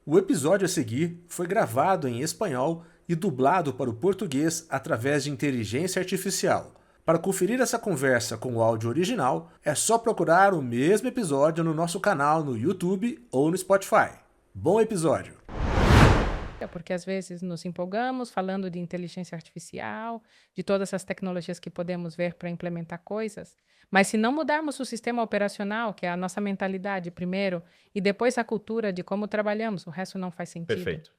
O episódio a seguir foi gravado em espanhol e dublado para o português através de inteligência artificial. Para conferir essa conversa com o áudio original, é só procurar o mesmo episódio no nosso canal no YouTube ou no Spotify. Bom episódio! Porque às vezes nos empolgamos falando de inteligência artificial, de todas essas tecnologias que podemos ver para implementar coisas, mas se não mudarmos o sistema operacional, que é a nossa mentalidade primeiro, e depois a cultura de como trabalhamos, o resto não faz sentido. Perfeito.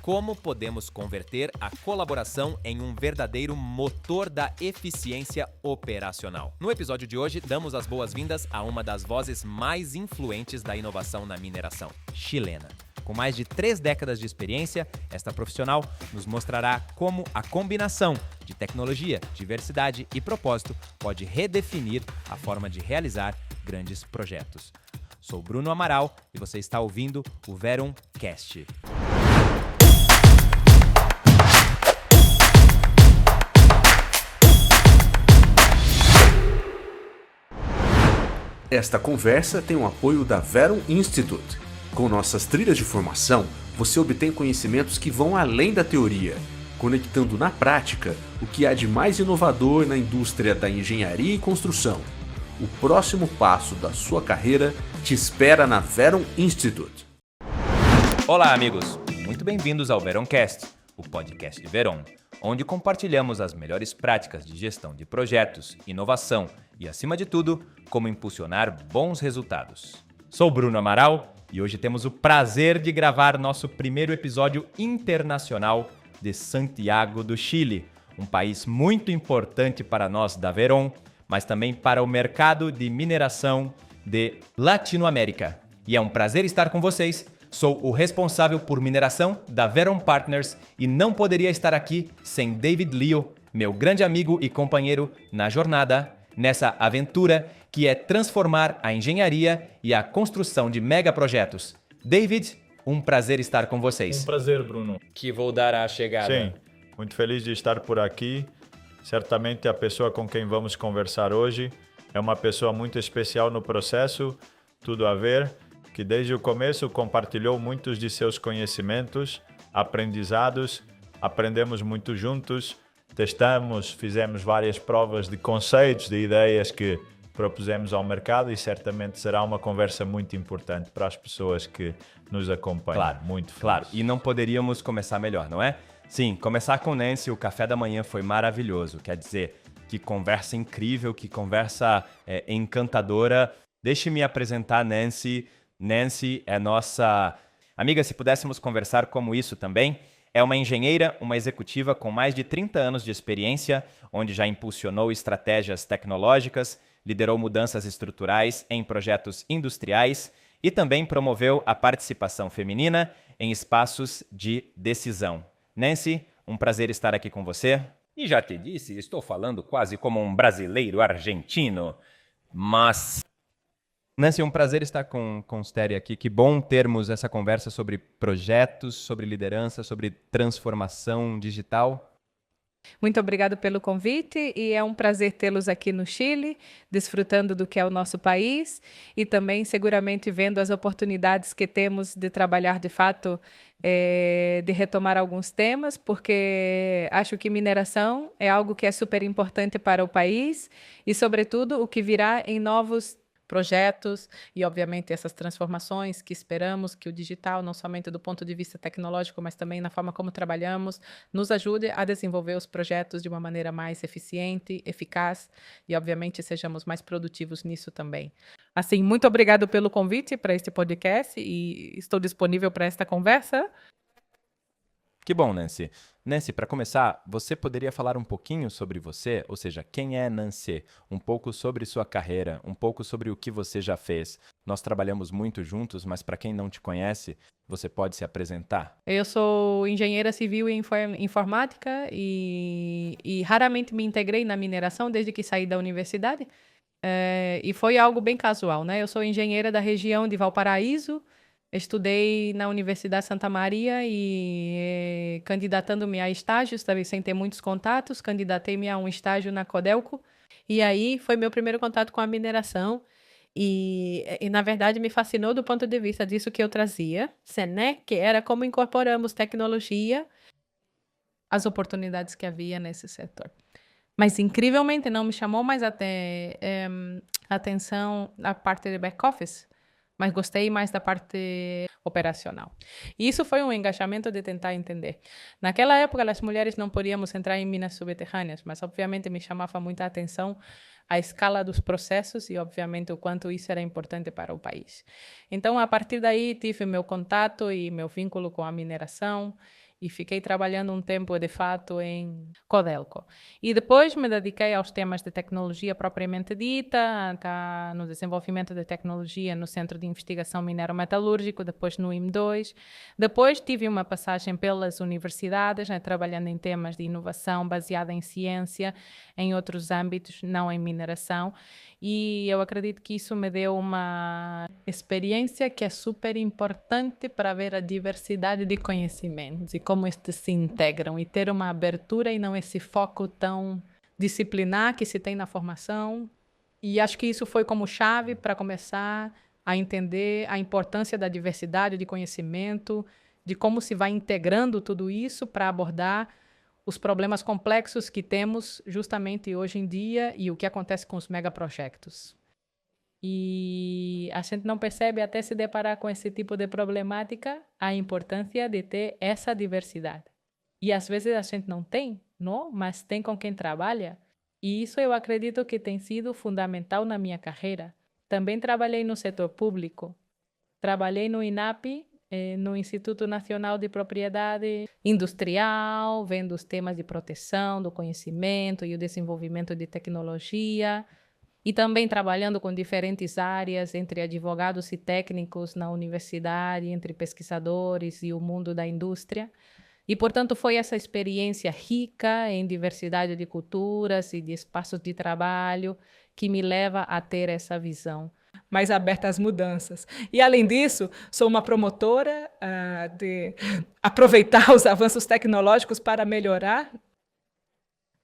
Como podemos converter a colaboração em um verdadeiro motor da eficiência operacional? No episódio de hoje, damos as boas-vindas a uma das vozes mais influentes da inovação na mineração, chilena. Com mais de 3 décadas de experiência, esta profissional nos mostrará como a combinação de tecnologia, diversidade e propósito pode redefinir a forma de realizar grandes projetos. Sou Bruno Amaral e você está ouvindo o Verum Cast. Esta conversa tem o apoio da Verum Institute. Com nossas trilhas de formação, você obtém conhecimentos que vão além da teoria, conectando na prática o que há de mais inovador na indústria da engenharia e construção. O próximo passo da sua carreira te espera na Verum Institute. Olá, amigos! Muito bem-vindos ao Verumcast, o podcast de Verum, onde compartilhamos as melhores práticas de gestão de projetos, inovação e, acima de tudo, como impulsionar bons resultados. Sou Bruno Amaral e hoje temos o prazer de gravar nosso primeiro episódio internacional de Santiago do Chile, um país muito importante para nós da Verum, mas também para o mercado de mineração de Latinoamérica. E é um prazer estar com vocês. Sou o responsável por mineração da Verum Partners e não poderia estar aqui sem David Leo, meu grande amigo e companheiro na jornada, nessa aventura que é transformar a engenharia e a construção de megaprojetos. David, um prazer estar com vocês. Um prazer, Bruno. Que vou dar a chegada. Sim, muito feliz de estar por aqui. Certamente a pessoa com quem vamos conversar hoje é uma pessoa muito especial no processo, tudo a ver, que desde o começo compartilhou muitos de seus conhecimentos, aprendizados, aprendemos muito juntos, testamos, fizemos várias provas de conceitos, de ideias que propusemos ao mercado e certamente será uma conversa muito importante para as pessoas que nos acompanham. Claro, muito feliz. claro. E não poderíamos começar melhor, não é? Sim, começar com Nancy, o café da manhã foi maravilhoso. Quer dizer, que conversa incrível, que conversa encantadora. Deixe-me apresentar Nancy. Nancy é nossa amiga, se pudéssemos conversar como isso também. É uma engenheira, uma executiva com mais de 30 anos de experiência, onde já impulsionou estratégias tecnológicas, liderou mudanças estruturais em projetos industriais e também promoveu a participação feminina em espaços de decisão. Nancy, um prazer estar aqui com você. E já te disse, estou falando quase como um brasileiro argentino, mas... Nancy, um prazer estar com o Stéria aqui. Que bom termos essa conversa sobre projetos, sobre liderança, sobre transformação digital. Muito obrigado pelo convite e é um prazer tê-los aqui no Chile, desfrutando do que é o nosso país e também seguramente vendo as oportunidades que temos de trabalhar de fato, de retomar alguns temas, porque acho que mineração é algo que é super importante para o país e, sobretudo, o que virá em novos projetos e, obviamente, essas transformações que esperamos que o digital, não somente do ponto de vista tecnológico, mas também na forma como trabalhamos, nos ajude a desenvolver os projetos de uma maneira mais eficiente, eficaz e, obviamente, sejamos mais produtivos nisso também. Assim, muito obrigado pelo convite para este podcast e estou disponível para esta conversa. Que bom, Nancy. Nancy, para começar, você poderia falar um pouquinho sobre você? Ou seja, quem é Nancy? Um pouco sobre sua carreira, um pouco sobre o que você já fez. Nós trabalhamos muito juntos, mas para quem não te conhece, você pode se apresentar? Eu sou engenheira civil em informática e raramente me integrei na mineração desde que saí da universidade. E foi algo bem casual, né? Eu sou engenheira da região de Valparaíso, estudei na Universidade Santa Maria e candidatando-me a estágios, também sem ter muitos contatos, candidatei-me a um estágio na Codelco. E aí foi meu primeiro contato com a mineração. E, na verdade, me fascinou do ponto de vista disso que eu trazia, né? Que era como incorporamos tecnologia às oportunidades que havia nesse setor. Mas, incrivelmente, não me chamou mais atenção a parte de back-office, mas gostei mais da parte operacional. E isso foi um engajamento de tentar entender. Naquela época, as mulheres não podíamos entrar em minas subterrâneas, mas, obviamente, me chamava muita atenção a escala dos processos e, obviamente, o quanto isso era importante para o país. Então, a partir daí, tive meu contato e meu vínculo com a mineração, e fiquei trabalhando um tempo, de fato, em Codelco. E depois me dediquei aos temas de tecnologia propriamente dita, no desenvolvimento de tecnologia no Centro de Investigação Minero-Metalúrgico, depois no IM2. Depois tive uma passagem pelas universidades, né, trabalhando em temas de inovação baseada em ciência, em outros âmbitos, não em mineração. E eu acredito que isso me deu uma experiência que é super importante para ver a diversidade de conhecimentos e como estes se integram, e ter uma abertura e não esse foco tão disciplinar que se tem na formação. E acho que isso foi como chave para começar a entender a importância da diversidade de conhecimento, de como se vai integrando tudo isso para abordar os problemas complexos que temos justamente hoje em dia e o que acontece com os megaprojetos. E a gente não percebe, até se deparar com esse tipo de problemática, a importância de ter essa diversidade. E às vezes a gente não tem, não? Mas tem com quem trabalha. E isso eu acredito que tem sido fundamental na minha carreira. Também trabalhei no setor público. Trabalhei no INAP, no Instituto Nacional de Propriedade Industrial, vendo os temas de proteção do conhecimento e o desenvolvimento de tecnologia, e também trabalhando com diferentes áreas, entre advogados e técnicos na universidade, entre pesquisadores e o mundo da indústria. E, portanto, foi essa experiência rica em diversidade de culturas e de espaços de trabalho que me leva a ter essa visão mais aberta às mudanças. E, além disso, sou uma promotora de aproveitar os avanços tecnológicos para melhorar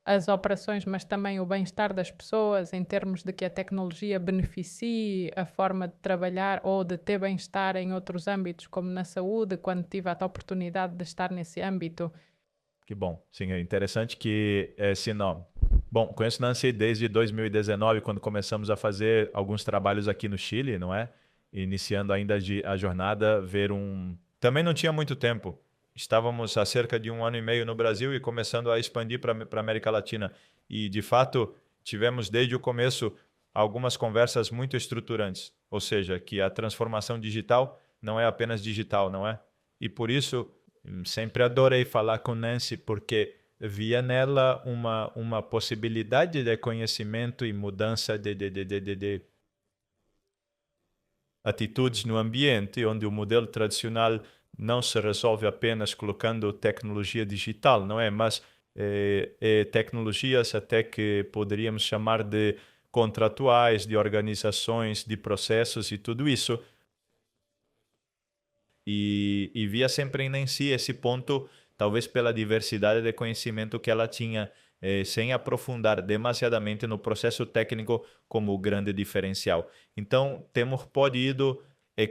as operações, mas também o bem-estar das pessoas, em termos de que a tecnologia beneficie a forma de trabalhar ou de ter bem-estar em outros âmbitos, como na saúde, quando tive a oportunidade de estar nesse âmbito. Que bom. Sim, é interessante que, se não... Bom, conheço Nancy desde 2019, quando começamos a fazer alguns trabalhos aqui no Chile, não é? Iniciando ainda a jornada, Também não tinha muito tempo. Estávamos há cerca de 1 ano e meio no Brasil e começando a expandir para a América Latina. E, de fato, tivemos desde o começo algumas conversas muito estruturantes. Ou seja, que a transformação digital não é apenas digital, não é? E por isso, sempre adorei falar com Nancy, porque via nela uma possibilidade de conhecimento e mudança de atitudes no ambiente, onde o modelo tradicional não se resolve apenas colocando tecnologia digital, não é? Mas tecnologias até que poderíamos chamar de contratuais, de organizações, de processos e tudo isso. E via sempre em Nancy esse ponto, talvez pela diversidade de conhecimento que ela tinha, sem aprofundar demasiadamente no processo técnico como o grande diferencial. Então, temos podido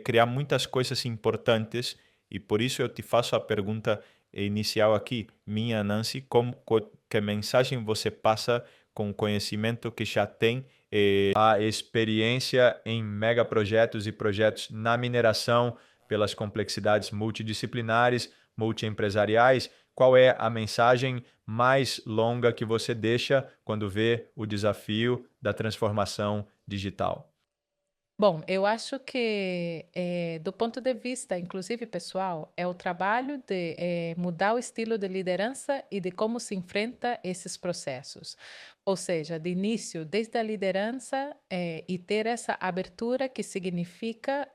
criar muitas coisas importantes, e por isso eu te faço a pergunta inicial aqui, minha Nancy, que mensagem você passa com o conhecimento que já tem, a experiência em megaprojetos e projetos na mineração, pelas complexidades multidisciplinares, multiempresariais? Qual é a mensagem mais longa que você deixa quando vê o desafio da transformação digital? Bom, eu acho que, do ponto de vista, inclusive pessoal, é o trabalho de mudar o estilo de liderança e de como se enfrenta esses processos. Ou seja, de início, desde a liderança, e ter essa abertura que significa,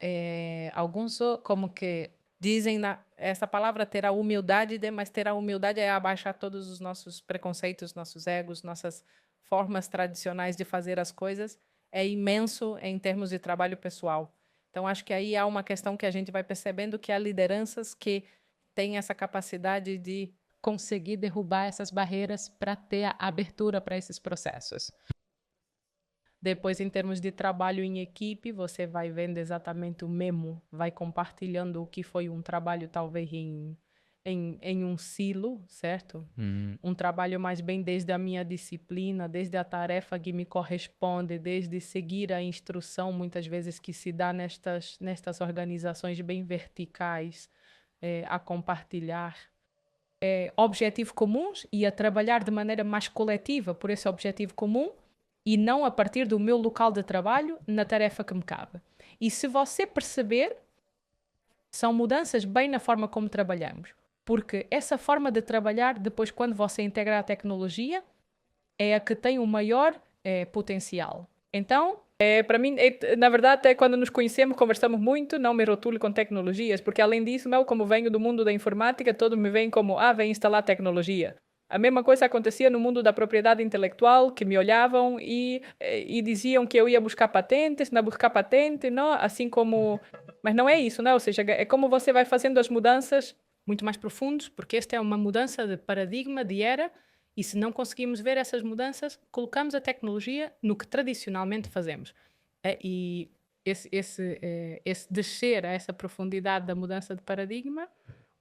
alguns como que dizem, essa palavra ter a humildade, mas ter a humildade é abaixar todos os nossos preconceitos, nossos egos, nossas formas tradicionais de fazer as coisas. É imenso em termos de trabalho pessoal. Então, acho que aí há uma questão que a gente vai percebendo, que há lideranças que têm essa capacidade de conseguir derrubar essas barreiras para ter a abertura para esses processos. Depois, em termos de trabalho em equipe, você vai vendo exatamente o mesmo, vai compartilhando o que foi um trabalho talvez em um silo, certo? Um trabalho mais bem desde a minha disciplina, desde a tarefa que me corresponde, desde seguir a instrução, muitas vezes que se dá nestas organizações bem verticais, a compartilhar objetivos comuns e a trabalhar de maneira mais coletiva por esse objetivo comum e não a partir do meu local de trabalho na tarefa que me cabe. E se você perceber, são mudanças bem na forma como trabalhamos. Porque essa forma de trabalhar, depois quando você integra a tecnologia, é a que tem o maior potencial. Então, para mim, na verdade, até quando nos conhecemos, conversamos muito, não me rotulo com tecnologias, porque além disso, eu como venho do mundo da informática, todos me veem como, vem instalar tecnologia. A mesma coisa acontecia no mundo da propriedade intelectual, que me olhavam e diziam que eu ia buscar patentes, não buscar patente, não? Assim como... Mas não é isso, não? Ou seja, é como você vai fazendo as mudanças muito mais profundas, porque esta é uma mudança de paradigma, de era, e se não conseguimos ver essas mudanças, colocamos a tecnologia no que tradicionalmente fazemos. E esse descer a essa profundidade da mudança de paradigma,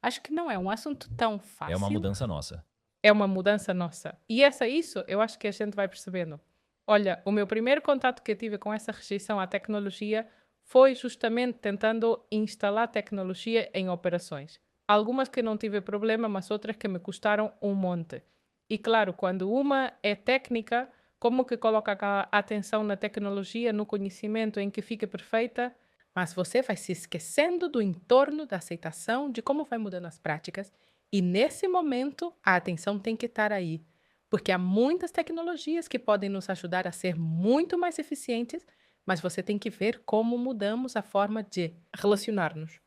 acho que não é um assunto tão fácil. É uma mudança nossa. É uma mudança nossa. E isso, eu acho que a gente vai percebendo. Olha, o meu primeiro contato que eu tive com essa rejeição à tecnologia foi justamente tentando instalar tecnologia em operações. Algumas que não tive problema, mas outras que me custaram um monte. E claro, quando uma é técnica, como que coloca a atenção na tecnologia, no conhecimento em que fica perfeita, mas você vai se esquecendo do entorno, da aceitação, de como vai mudando as práticas. E nesse momento, a atenção tem que estar aí. Porque há muitas tecnologias que podem nos ajudar a ser muito mais eficientes, mas você tem que ver como mudamos a forma de relacionar-nos.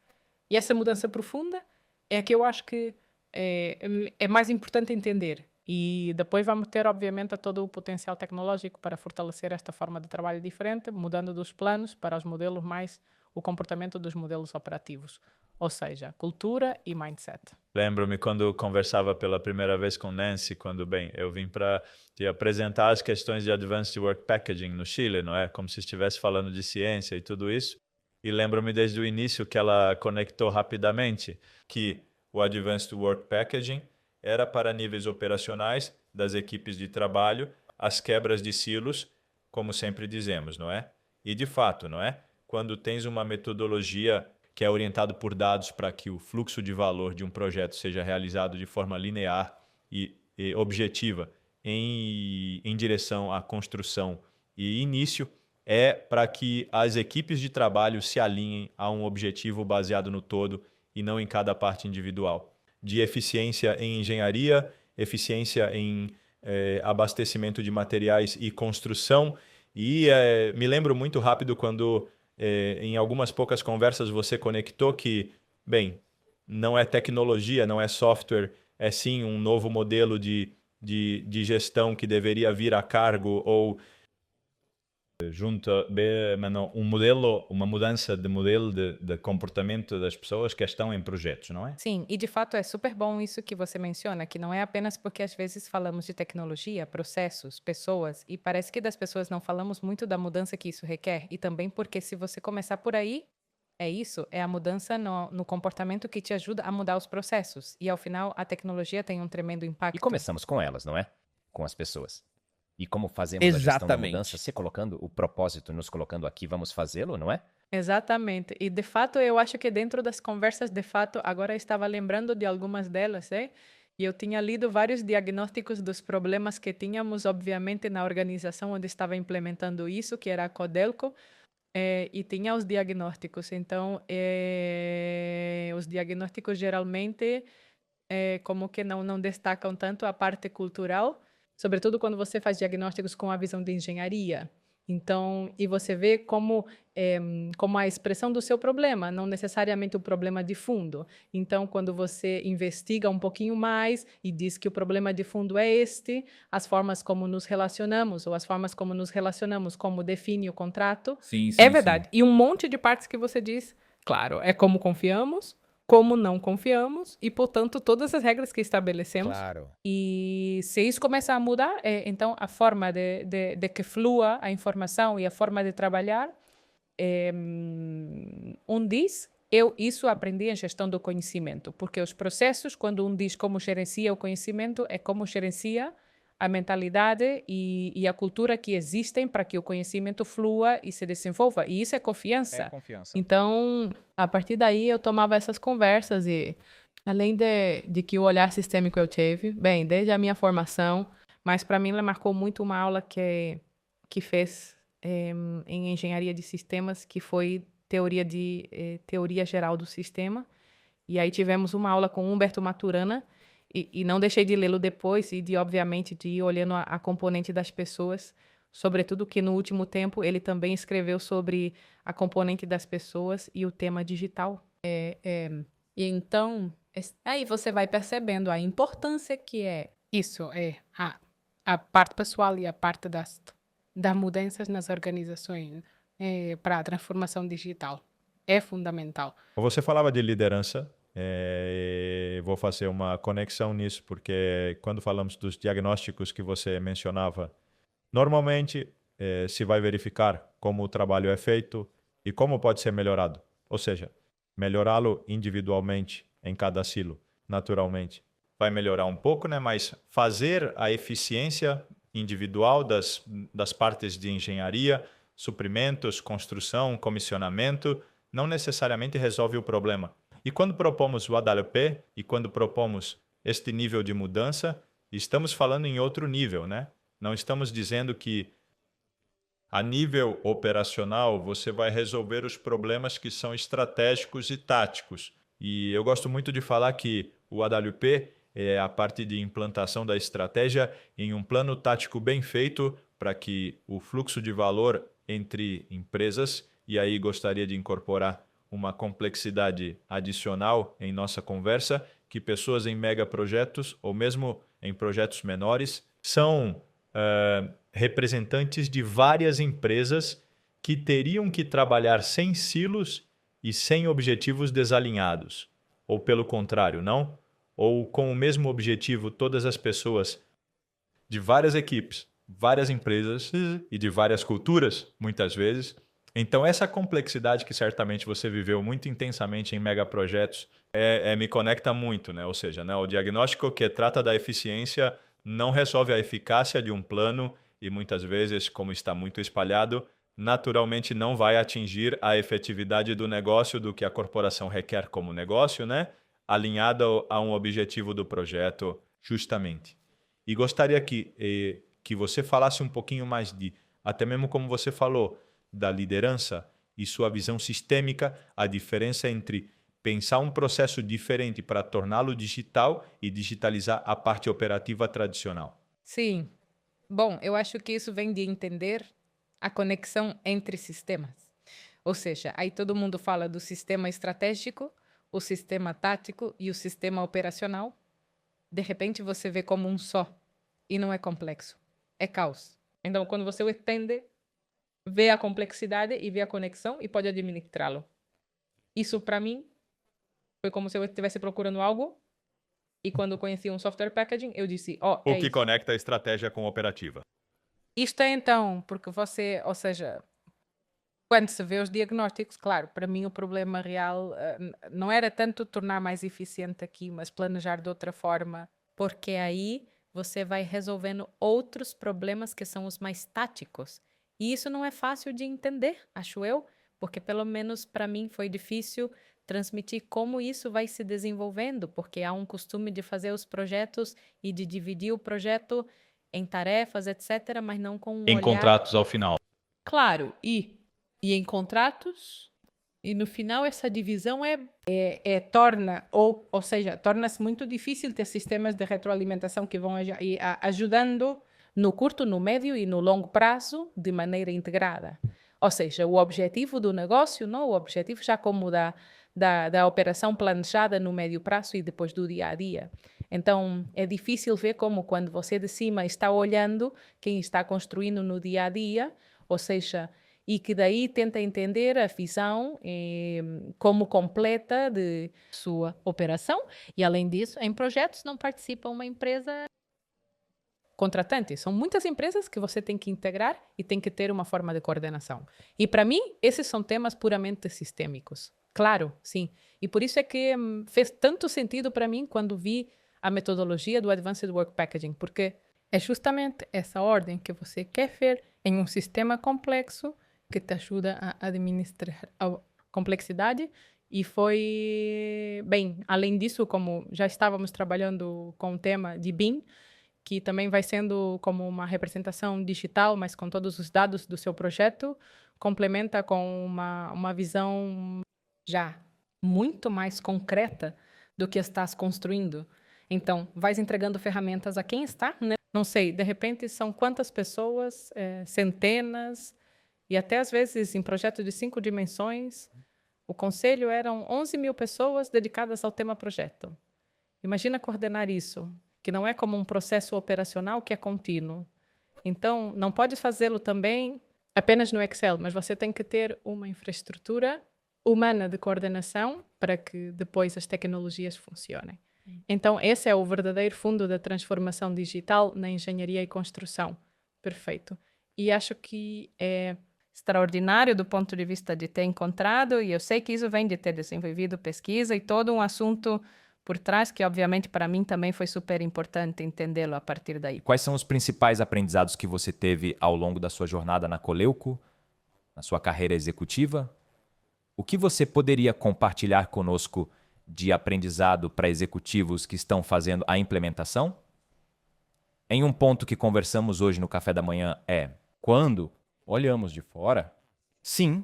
E essa mudança profunda é a que eu acho que é mais importante entender. E depois vamos ter, obviamente, todo o potencial tecnológico para fortalecer esta forma de trabalho diferente, mudando dos planos para os modelos mais o comportamento dos modelos operativos. Ou seja, cultura e mindset. Lembro-me quando conversava pela primeira vez com Nancy, quando, eu vim para te apresentar as questões de Advanced Work Packaging no Chile, não é? Como se estivesse falando de ciência e tudo isso. E lembro-me desde o início que ela conectou rapidamente que o Advanced Work Packaging era para níveis operacionais das equipes de trabalho, as quebras de silos, como sempre dizemos, não é? E de fato, não é? Quando tens uma metodologia que é orientada por dados para que o fluxo de valor de um projeto seja realizado de forma linear e objetiva em direção à construção e início, é para que as equipes de trabalho se alinhem a um objetivo baseado no todo e não em cada parte individual. De eficiência em engenharia, eficiência em abastecimento de materiais e construção. E me lembro muito rápido quando, em algumas poucas conversas, você conectou que, não é tecnologia, não é software, é sim um novo modelo de gestão que deveria vir a cargo ou junto uma mudança de modelo de comportamento das pessoas que estão em projetos, não é? Sim, e de fato é super bom isso que você menciona, que não é apenas porque às vezes falamos de tecnologia, processos, pessoas, e parece que das pessoas não falamos muito da mudança que isso requer, e também porque se você começar por aí, é a mudança no comportamento que te ajuda a mudar os processos, e ao final a tecnologia tem um tremendo impacto. E começamos com elas, não é? Com as pessoas. E como fazemos a gestão da mudança, se colocando o propósito, nos colocando aqui, vamos fazê-lo, não é? Exatamente. E, de fato, eu acho que dentro das conversas, de fato, agora eu estava lembrando de algumas delas, e eu tinha lido vários diagnósticos dos problemas que tínhamos, obviamente, na organização onde estava implementando isso, que era a Codelco, e tinha os diagnósticos. Então, os diagnósticos geralmente como que não destacam tanto a parte cultural, sobretudo quando você faz diagnósticos com a visão de engenharia. Então, e você vê como a expressão do seu problema, não necessariamente o problema de fundo. Então, quando você investiga um pouquinho mais e diz que o problema de fundo é as formas como nos relacionamos, ou as formas como nos relacionamos, como define o contrato, Sim, é verdade. Sim. E um monte de partes que você diz, claro, é como confiamos, como não confiamos e, portanto, todas as regras que estabelecemos. Claro. E se isso começa a mudar, então a forma de que flua a informação e a forma de trabalhar, diz, isso aprendi em gestão do conhecimento, porque os processos, quando diz como gerencia o conhecimento, é como gerencia a mentalidade e a cultura que existem para que o conhecimento flua e se desenvolva. E isso é confiança. É confiança. Então, a partir daí, eu tomava essas conversas e, além de que o olhar sistêmico eu tive, bem, desde a minha formação, mas para mim ela marcou muito uma aula que fez em engenharia de sistemas, que foi teoria geral do sistema. E aí tivemos uma aula com Humberto Maturana, e não deixei de lê-lo depois e, obviamente, de ir olhando a componente das pessoas, sobretudo que no último tempo ele também escreveu sobre a componente das pessoas e o tema digital. E então, aí você vai percebendo a importância que é isso, a parte pessoal e a parte das mudanças nas organizações para a transformação digital. É fundamental. Você falava de liderança. Vou fazer uma conexão nisso, porque quando falamos dos diagnósticos que você mencionava, normalmente se vai verificar como o trabalho é feito e como pode ser melhorado. Ou seja, melhorá-lo individualmente em cada silo, naturalmente. Vai melhorar um pouco, né? Mas fazer a eficiência individual das partes de engenharia, suprimentos, construção, comissionamento, não necessariamente resolve o problema. E quando propomos o AWP e quando propomos este nível de mudança, estamos falando em outro nível, né? Não estamos dizendo que a nível operacional você vai resolver os problemas que são estratégicos e táticos. E eu gosto muito de falar que o AWP é a parte de implantação da estratégia em um plano tático bem feito para que o fluxo de valor entre empresas, e aí gostaria de incorporar uma complexidade adicional em nossa conversa, que pessoas em megaprojetos ou mesmo em projetos menores são representantes de várias empresas que teriam que trabalhar sem silos e sem objetivos desalinhados. Ou pelo contrário, não? Ou com o mesmo objetivo todas as pessoas de várias equipes, várias empresas e de várias culturas, muitas vezes. Então, essa complexidade que certamente você viveu muito intensamente em megaprojetos me conecta muito, né? Ou seja, né, o diagnóstico que trata da eficiência não resolve a eficácia de um plano e muitas vezes, como está muito espalhado, naturalmente não vai atingir a efetividade do negócio do que a corporação requer como negócio, né? Alinhado a um objetivo do projeto, justamente. E gostaria que você falasse um pouquinho mais até mesmo como você falou, da liderança e sua visão sistêmica, a diferença entre pensar um processo diferente para torná-lo digital e digitalizar a parte operativa tradicional. Sim. Bom, eu acho que isso vem de entender a conexão entre sistemas. Ou seja, aí todo mundo fala do sistema estratégico, o sistema tático e o sistema operacional. De repente você vê como um só e não é complexo, é caos. Então, quando você o entende, vê a complexidade e vê a conexão e pode administrá-lo. Isso, para mim, foi como se eu estivesse procurando algo e quando eu conheci um software packaging, eu disse, o que isso. Conecta a estratégia com a operativa. Isto é então, porque você, ou seja, quando se vê os diagnósticos, claro, para mim o problema real não era tanto tornar mais eficiente aqui, mas planejar de outra forma, porque aí você vai resolvendo outros problemas que são os mais táticos. E isso não é fácil de entender, acho eu, porque pelo menos para mim foi difícil transmitir como isso vai se desenvolvendo, porque há um costume de fazer os projetos e de dividir o projeto em tarefas, etc., mas não com um olhar... contratos ao final. Claro, e em contratos, e no final essa divisão torna-se muito difícil ter sistemas de retroalimentação que vão ajudando no curto, no médio e no longo prazo de maneira integrada. Ou seja, o objetivo do negócio, não o objetivo já como da operação planejada no médio prazo e depois do dia a dia. Então, é difícil ver como quando você de cima está olhando quem está construindo no dia a dia, ou seja, e que daí tenta entender a visão como completa de sua operação. E, além disso, em projetos não participa uma empresa contratante. São muitas empresas que você tem que integrar e tem que ter uma forma de coordenação. E, para mim, esses são temas puramente sistêmicos. Claro, sim. E por isso é que fez tanto sentido para mim quando vi a metodologia do Advanced Work Packaging, porque é justamente essa ordem que você quer ver em um sistema complexo que te ajuda a administrar a complexidade. E foi, bem, além disso, como já estávamos trabalhando com o tema de BIM, que também vai sendo como uma representação digital, mas com todos os dados do seu projeto, complementa com uma visão já muito mais concreta do que estás construindo. Então, vais entregando ferramentas a quem está, né? Não sei, de repente são quantas pessoas, centenas, e até às vezes em projetos de 5 dimensões, o conselho eram 11.000 pessoas dedicadas ao tema projeto. Imagina coordenar isso, que não é como um processo operacional que é contínuo. Então, não pode fazê-lo também apenas no Excel, mas você tem que ter uma infraestrutura humana de coordenação para que depois as tecnologias funcionem. Então, esse é o verdadeiro fundo da transformação digital na engenharia e construção. Perfeito. E acho que é extraordinário do ponto de vista de ter encontrado, e eu sei que isso vem de ter desenvolvido pesquisa e todo um assunto por trás, que obviamente para mim também foi super importante entendê-lo a partir daí. Quais são os principais aprendizados que você teve ao longo da sua jornada na Coleuco, na sua carreira executiva? O que você poderia compartilhar conosco de aprendizado para executivos que estão fazendo a implementação? Em um ponto que conversamos hoje no café da manhã quando olhamos de fora, sim,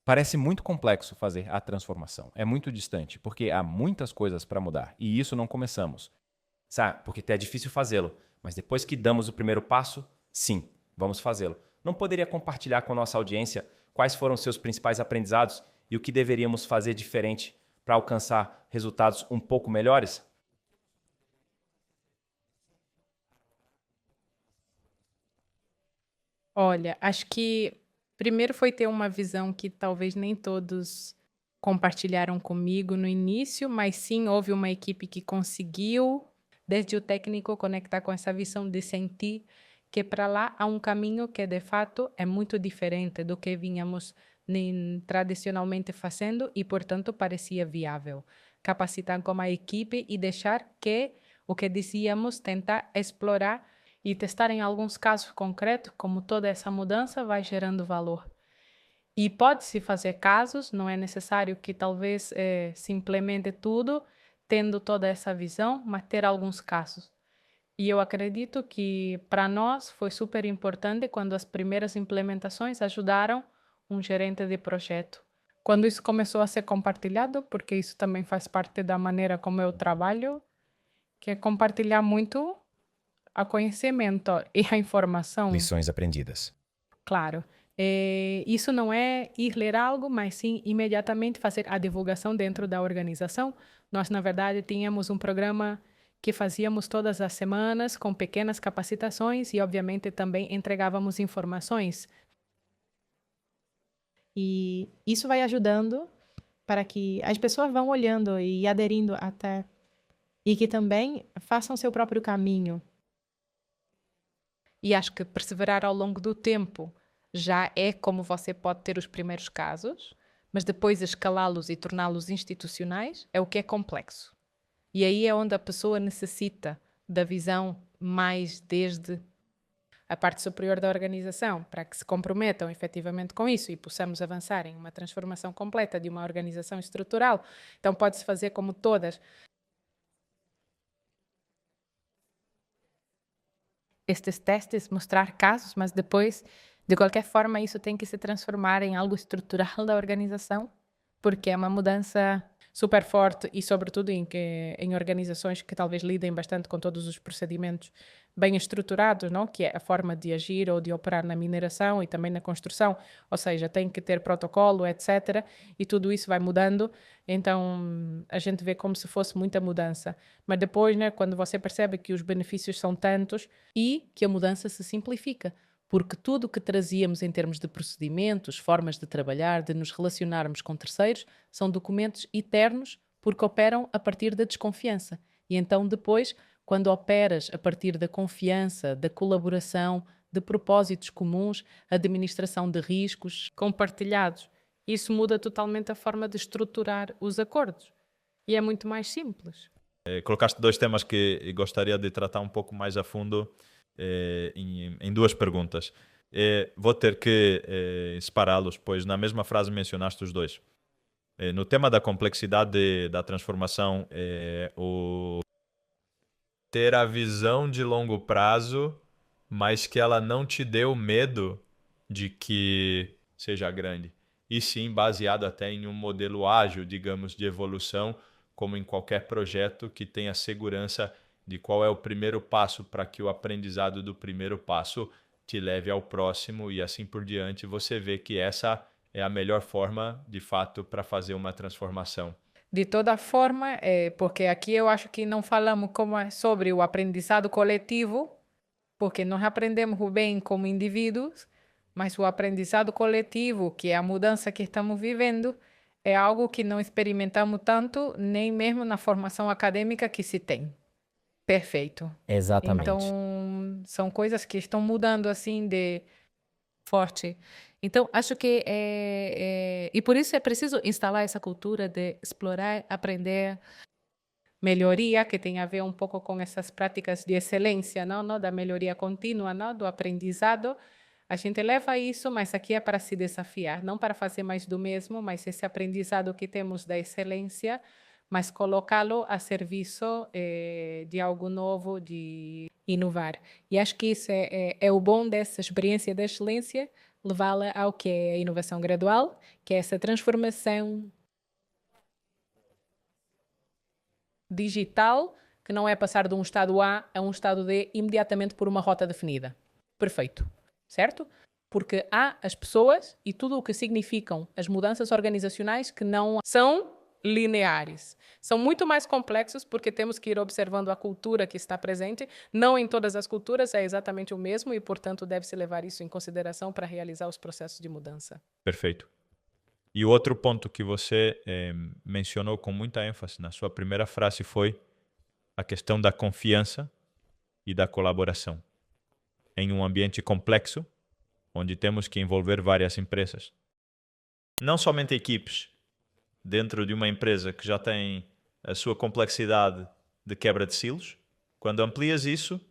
parece muito complexo fazer a transformação. É muito distante, porque há muitas coisas para mudar. E isso não começamos. Sabe? Porque é difícil fazê-lo. Mas depois que damos o primeiro passo, sim, vamos fazê-lo. Não poderia compartilhar com a nossa audiência quais foram seus principais aprendizados e o que deveríamos fazer diferente para alcançar resultados um pouco melhores? Olha, acho que primeiro foi ter uma visão que talvez nem todos compartilharam comigo no início, mas sim houve uma equipe que conseguiu, desde o técnico, conectar com essa visão de sentir que para lá há um caminho que de fato é muito diferente do que vínhamos tradicionalmente fazendo e, portanto, parecia viável. Capacitar como a equipe e deixar que o que dizíamos, tentar explorar e testar em alguns casos concretos como toda essa mudança vai gerando valor. E pode-se fazer casos, não é necessário que talvez se implemente tudo tendo toda essa visão, mas ter alguns casos. E eu acredito que para nós foi super importante quando as primeiras implementações ajudaram um gerente de projeto. Quando isso começou a ser compartilhado, porque isso também faz parte da maneira como eu trabalho, que é compartilhar muito a conhecimento e a informação. Lições aprendidas. Claro. Isso não é ir ler algo, mas sim imediatamente fazer a divulgação dentro da organização. Nós, na verdade, tínhamos um programa que fazíamos todas as semanas com pequenas capacitações e, obviamente, também entregávamos informações. E isso vai ajudando para que as pessoas vão olhando e aderindo até e que também façam seu próprio caminho. E acho que perseverar ao longo do tempo já é como você pode ter os primeiros casos, mas depois escalá-los e torná-los institucionais é o que é complexo. E aí é onde a pessoa necessita da visão mais desde a parte superior da organização, para que se comprometam efetivamente com isso e possamos avançar em uma transformação completa de uma organização estrutural. Então pode-se fazer como todas. Estes testes, mostrar casos, mas depois, de qualquer forma, isso tem que se transformar em algo estrutural da organização, porque é uma mudança super forte e, sobretudo, em organizações que talvez lidem bastante com todos os procedimentos bem estruturados, não? Que é a forma de agir ou de operar na mineração e também na construção, ou seja, tem que ter protocolo, etc. E tudo isso vai mudando, então a gente vê como se fosse muita mudança. Mas depois, né, quando você percebe que os benefícios são tantos e que a mudança se simplifica, porque tudo o que trazíamos em termos de procedimentos, formas de trabalhar, de nos relacionarmos com terceiros, são documentos eternos porque operam a partir da desconfiança. E então depois, quando operas a partir da confiança, da colaboração, de propósitos comuns, administração de riscos compartilhados, isso muda totalmente a forma de estruturar os acordos. E é muito mais simples. Colocaste 2 temas que gostaria de tratar um pouco mais a fundo em 2 perguntas. Vou ter que separá-los, pois na mesma frase mencionaste os 2. No tema da complexidade da transformação, o ter a visão de longo prazo, mas que ela não te dê o medo de que seja grande. E sim baseado até em um modelo ágil, digamos, de evolução, como em qualquer projeto que tenha segurança de qual é o primeiro passo para que o aprendizado do primeiro passo te leve ao próximo e assim por diante. Você vê que essa é a melhor forma, de fato, para fazer uma transformação. De toda forma, porque aqui eu acho que não falamos como é sobre o aprendizado coletivo, porque nós aprendemos o bem como indivíduos, mas o aprendizado coletivo, que é a mudança que estamos vivendo, é algo que não experimentamos tanto, nem mesmo na formação acadêmica que se tem. Perfeito. Exatamente. Então, são coisas que estão mudando assim de forte. Então, acho que e por isso é preciso instalar essa cultura de explorar, aprender, melhoria, que tem a ver um pouco com essas práticas de excelência, não? Da melhoria contínua, não? Do aprendizado. A gente leva isso, mas aqui é para se desafiar, não para fazer mais do mesmo, mas esse aprendizado que temos da excelência, mas colocá-lo a serviço de algo novo, de inovar. E acho que isso é o bom dessa experiência da excelência, levá-la ao que é a inovação gradual, que é essa transformação digital, que não é passar de um estado A a um estado D imediatamente por uma rota definida. Perfeito. Certo? Porque há as pessoas e tudo o que significam as mudanças organizacionais que não são lineares. São muito mais complexos porque temos que ir observando a cultura que está presente. Não em todas as culturas é exatamente o mesmo e, portanto, deve-se levar isso em consideração para realizar os processos de mudança. Perfeito. E o outro ponto que você mencionou com muita ênfase na sua primeira frase foi a questão da confiança e da colaboração. Em um ambiente complexo, onde temos que envolver várias empresas. Não somente equipes, dentro de uma empresa que já tem a sua complexidade de quebra de silos. Quando amplias isso,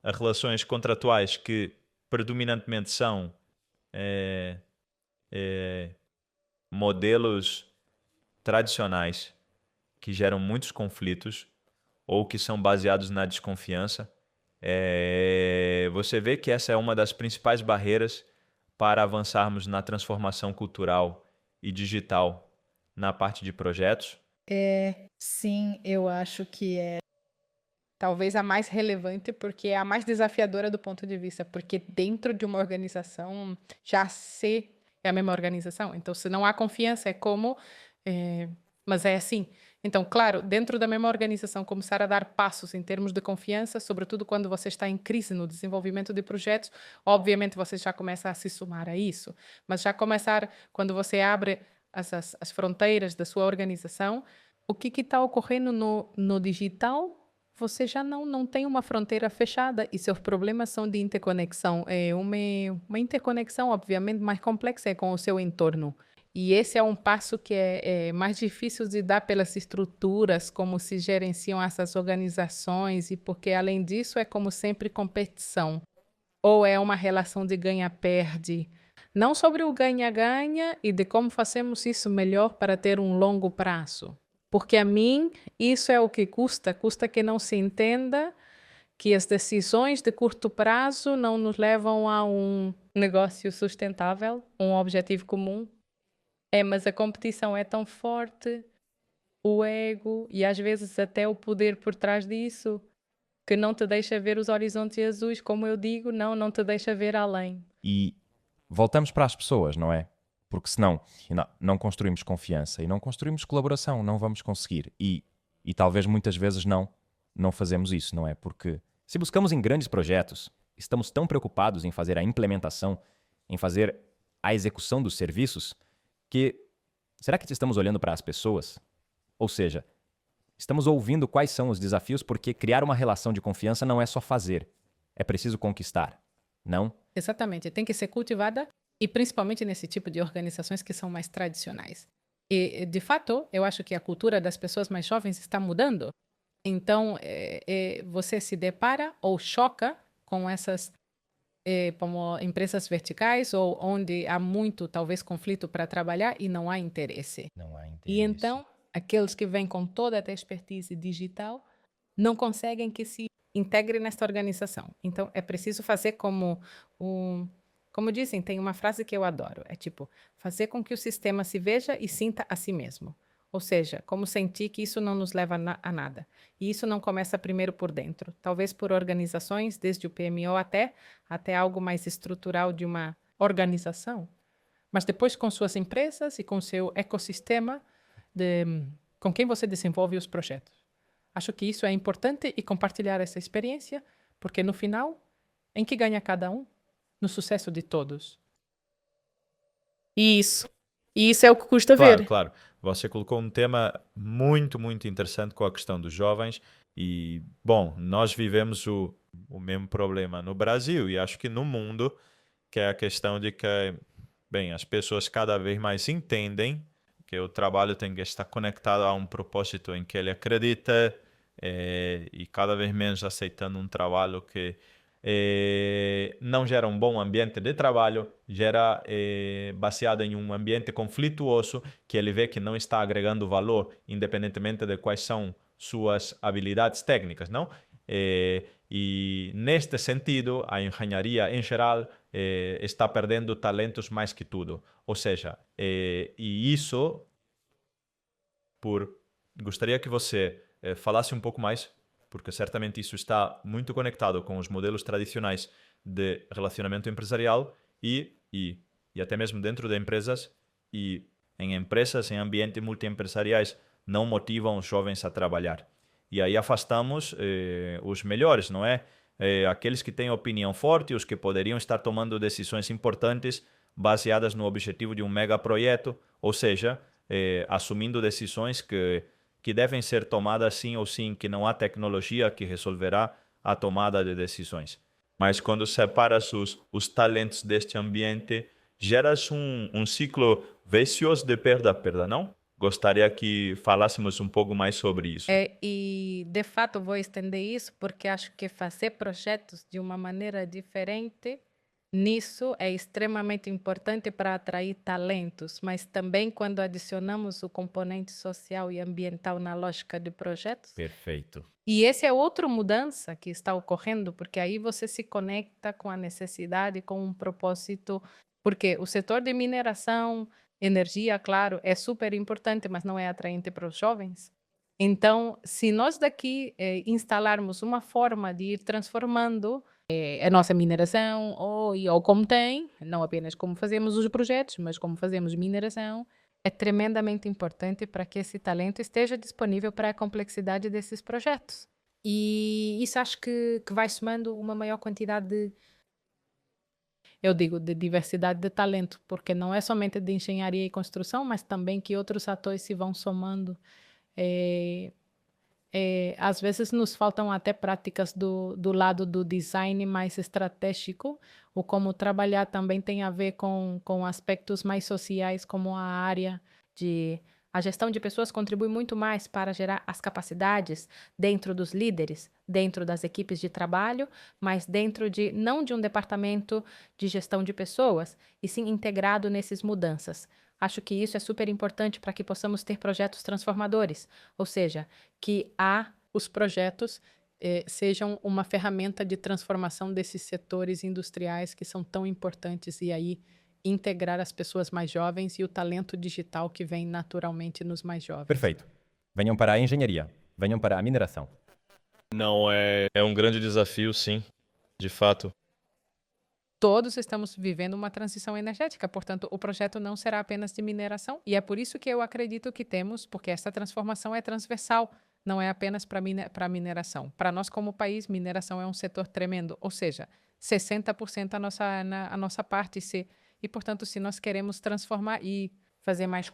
as relações contratuais que predominantemente são modelos tradicionais que geram muitos conflitos ou que são baseados na desconfiança, você vê que essa é uma das principais barreiras para avançarmos na transformação cultural e digital na parte de projetos? Sim, eu acho que é talvez a mais relevante, porque é a mais desafiadora do ponto de vista, porque dentro de uma organização já é a mesma organização. Então, se não há confiança, é como... mas é assim. Então, claro, dentro da mesma organização, começar a dar passos em termos de confiança, sobretudo quando você está em crise no desenvolvimento de projetos, obviamente você já começa a se somar a isso. Mas já começar, quando você abre as fronteiras da sua organização, o que está ocorrendo no digital, você já não tem uma fronteira fechada e seus problemas são de interconexão. É uma interconexão, obviamente, mais complexa com o seu entorno. E esse é um passo que é mais difícil de dar pelas estruturas, como se gerenciam essas organizações, e porque, além disso, é como sempre competição. Ou é uma relação de ganha-perde. Não sobre o ganha-ganha e de como fazemos isso melhor para ter um longo prazo. Porque a mim, isso é o que custa que não se entenda que as decisões de curto prazo não nos levam a um negócio sustentável, um objetivo comum. Mas a competição é tão forte, o ego e às vezes até o poder por trás disso, que não te deixa ver os horizontes azuis, como eu digo, não te deixa ver além. E voltamos para as pessoas, não é? Porque senão não construímos confiança e não construímos colaboração, não vamos conseguir. E talvez muitas vezes não fazemos isso, não é? Porque se buscamos em grandes projetos, estamos tão preocupados em fazer a implementação, em fazer a execução dos serviços, que será que estamos olhando para as pessoas? Ou seja, estamos ouvindo quais são os desafios, porque criar uma relação de confiança não é só fazer, é preciso conquistar, não? Exatamente, tem que ser cultivada e principalmente nesse tipo de organizações que são mais tradicionais. E, de fato, eu acho que a cultura das pessoas mais jovens está mudando. Então, você se depara ou choca com essas como empresas verticais ou onde há muito, talvez, conflito para trabalhar e não há interesse. Não há interesse. E então, aqueles que vêm com toda a expertise digital não conseguem que se integre nesta organização. Então, é preciso fazer como dizem, tem uma frase que eu adoro, é tipo, fazer com que o sistema se veja e sinta a si mesmo. Ou seja, como sentir que isso não nos leva a nada. E isso não começa primeiro por dentro. Talvez por organizações, desde o PMO até algo mais estrutural de uma organização. Mas depois com suas empresas e com seu ecossistema com quem você desenvolve os projetos. Acho que isso é importante e compartilhar essa experiência, porque no final, em que ganha cada um? No sucesso de todos. Isso. E isso é o que custa Claro, ver. claro. Você colocou um tema muito, muito interessante com a questão dos jovens e, bom, nós vivemos o mesmo problema no Brasil e acho que no mundo, que é a questão de que, bem, as pessoas cada vez mais entendem que o trabalho tem que estar conectado a um propósito em que ele acredita e cada vez menos aceitando um trabalho que não gera um bom ambiente de trabalho, gera baseado em um ambiente conflituoso que ele vê que não está agregando valor, independentemente de quais são suas habilidades técnicas, não? E neste sentido, a engenharia em geral está perdendo talentos mais que tudo. Ou seja, e isso, gostaria que você falasse um pouco mais, porque certamente isso está muito conectado com os modelos tradicionais de relacionamento empresarial e até mesmo dentro de empresas e em empresas, em ambientes multiempresariais, não motivam os jovens a trabalhar. E aí afastamos os melhores, não é? Aqueles que têm opinião forte, os que poderiam estar tomando decisões importantes baseadas no objetivo de um megaprojeto, ou seja, assumindo decisões que devem ser tomadas sim ou sim, que não há tecnologia que resolverá a tomada de decisões. Mas quando separas os talentos deste ambiente, geras um ciclo vicioso de perda, não? Gostaria que falássemos um pouco mais sobre isso. E, de fato, vou estender isso porque acho que fazer projetos de uma maneira diferente nisso é extremamente importante para atrair talentos, mas também quando adicionamos o componente social e ambiental na lógica de projetos. Perfeito. E essa é outra mudança que está ocorrendo, porque aí você se conecta com a necessidade, com um propósito, porque o setor de mineração, energia, claro, é super importante, mas não é atraente para os jovens. Então, se nós daqui instalarmos uma forma de ir transformando a nossa mineração, ou como tem, não apenas como fazemos os projetos, mas como fazemos mineração, é tremendamente importante para que esse talento esteja disponível para a complexidade desses projetos. E isso acho que vai somando uma maior quantidade de diversidade de talento, porque não é somente de engenharia e construção, mas também que outros atores se vão somando. Às vezes nos faltam até práticas do lado do design mais estratégico, ou como trabalhar também tem a ver com aspectos mais sociais, como a área de... A gestão de pessoas contribui muito mais para gerar as capacidades dentro dos líderes, dentro das equipes de trabalho, mas dentro não de um departamento de gestão de pessoas, e sim integrado nessas mudanças. Acho que isso é super importante para que possamos ter projetos transformadores, ou seja, que os projetos sejam uma ferramenta de transformação desses setores industriais que são tão importantes e aí integrar as pessoas mais jovens e o talento digital que vem naturalmente nos mais jovens. Perfeito. Venham para a engenharia, venham para a mineração. Não, é um grande desafio, sim, de fato. Todos estamos vivendo uma transição energética, portanto, o projeto não será apenas de mineração, e é por isso que eu acredito que temos, porque essa transformação é transversal, não é apenas para mineração. Para nós, como país, mineração é um setor tremendo, ou seja, 60% a nossa parte. E, portanto, se nós queremos transformar e fazer mais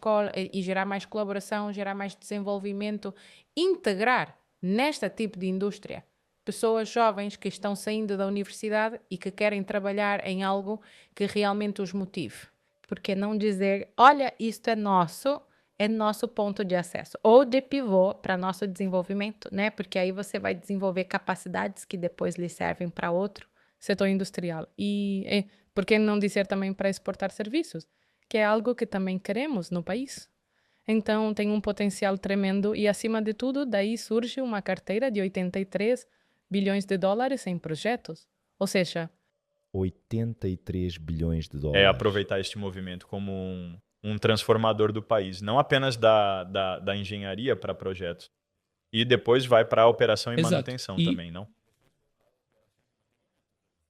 e gerar mais colaboração, gerar mais desenvolvimento, integrar neste tipo de indústria pessoas jovens que estão saindo da universidade e que querem trabalhar em algo que realmente os motive. Porque não dizer, olha, isto é nosso ponto de acesso, ou de pivô para nosso desenvolvimento, né? Porque aí você vai desenvolver capacidades que depois lhe servem para outro setor industrial. E por que não dizer também para exportar serviços, que é algo que também queremos no país? Então, tem um potencial tremendo e, acima de tudo, daí surge uma carteira de 83 bilhões de dólares em projetos. Ou seja, 83 bilhões de É dólares. aproveitar este movimento como um transformador do país, não apenas da engenharia para projetos. E depois vai para a operação e Exato. manutenção E- também, não?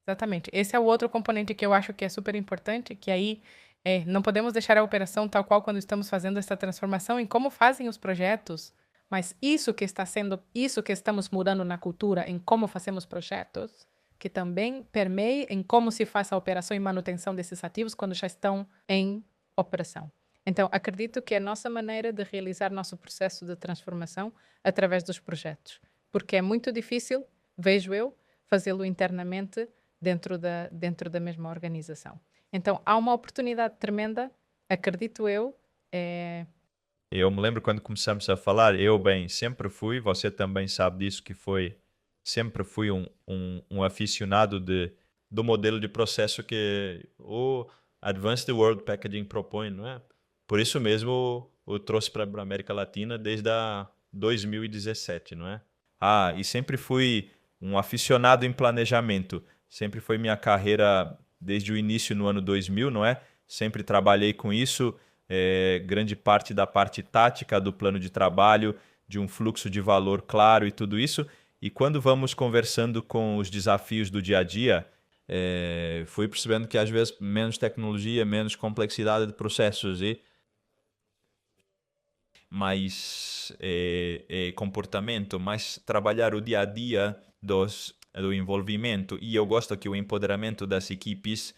exatamente. Esse é o outro componente que eu acho que é super importante, que aí não podemos deixar a operação tal qual quando estamos fazendo essa transformação em como fazem os projetos, mas isso que estamos mudando na cultura, em como fazemos projetos, que também permeia em como se faz a operação e manutenção desses ativos quando já estão em operação. Então, acredito que é a nossa maneira de realizar nosso processo de transformação através dos projetos, porque é muito difícil, vejo eu, fazê-lo internamente dentro da mesma organização. Então, há uma oportunidade tremenda, acredito eu. Eu me lembro quando começamos a falar, sempre fui, você também sabe disso, sempre fui um aficionado do modelo de processo que o Advanced World Packaging propõe, não é? Por isso mesmo eu trouxe para a América Latina desde 2017, não é? E sempre fui um aficionado em planejamento, sempre foi minha carreira desde o início no ano 2000, não é? Sempre trabalhei com isso, grande parte da parte tática do plano de trabalho, de um fluxo de valor claro e tudo isso. E quando vamos conversando com os desafios do dia a dia, fui percebendo que às vezes menos tecnologia, menos complexidade de processos e mais comportamento, mais trabalhar o dia a dia do envolvimento. E eu gosto que o empoderamento das equipes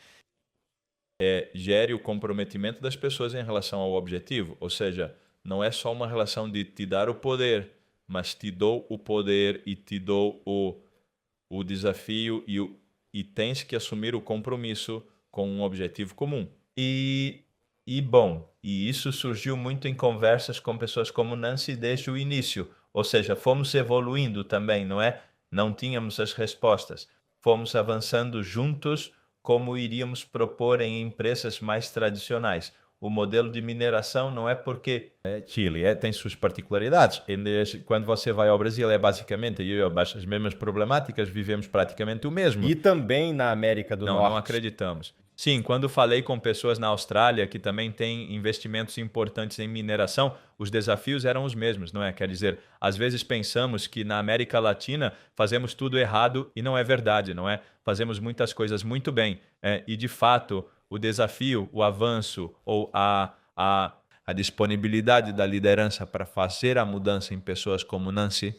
gere o comprometimento das pessoas em relação ao objetivo. Ou seja, não é só uma relação de te dar o poder, mas te dou o poder e te dou o desafio e tens que assumir o compromisso com um objetivo comum. E isso surgiu muito em conversas com pessoas como Nancy desde o início. Ou seja, fomos evoluindo também, não é? Não tínhamos as respostas. Fomos avançando juntos como iríamos propor em empresas mais tradicionais. O modelo de mineração não é porque Chile tem suas particularidades. Quando você vai ao Brasil, é basicamente as mesmas problemáticas, vivemos praticamente o mesmo. E também na América do Norte. Não acreditamos. Sim, quando falei com pessoas na Austrália que também têm investimentos importantes em mineração, os desafios eram os mesmos, não é? Quer dizer, às vezes pensamos que na América Latina fazemos tudo errado e não é verdade, não é? Fazemos muitas coisas muito bem. E, de fato, o desafio, o avanço ou a disponibilidade da liderança para fazer a mudança em pessoas como Nancy,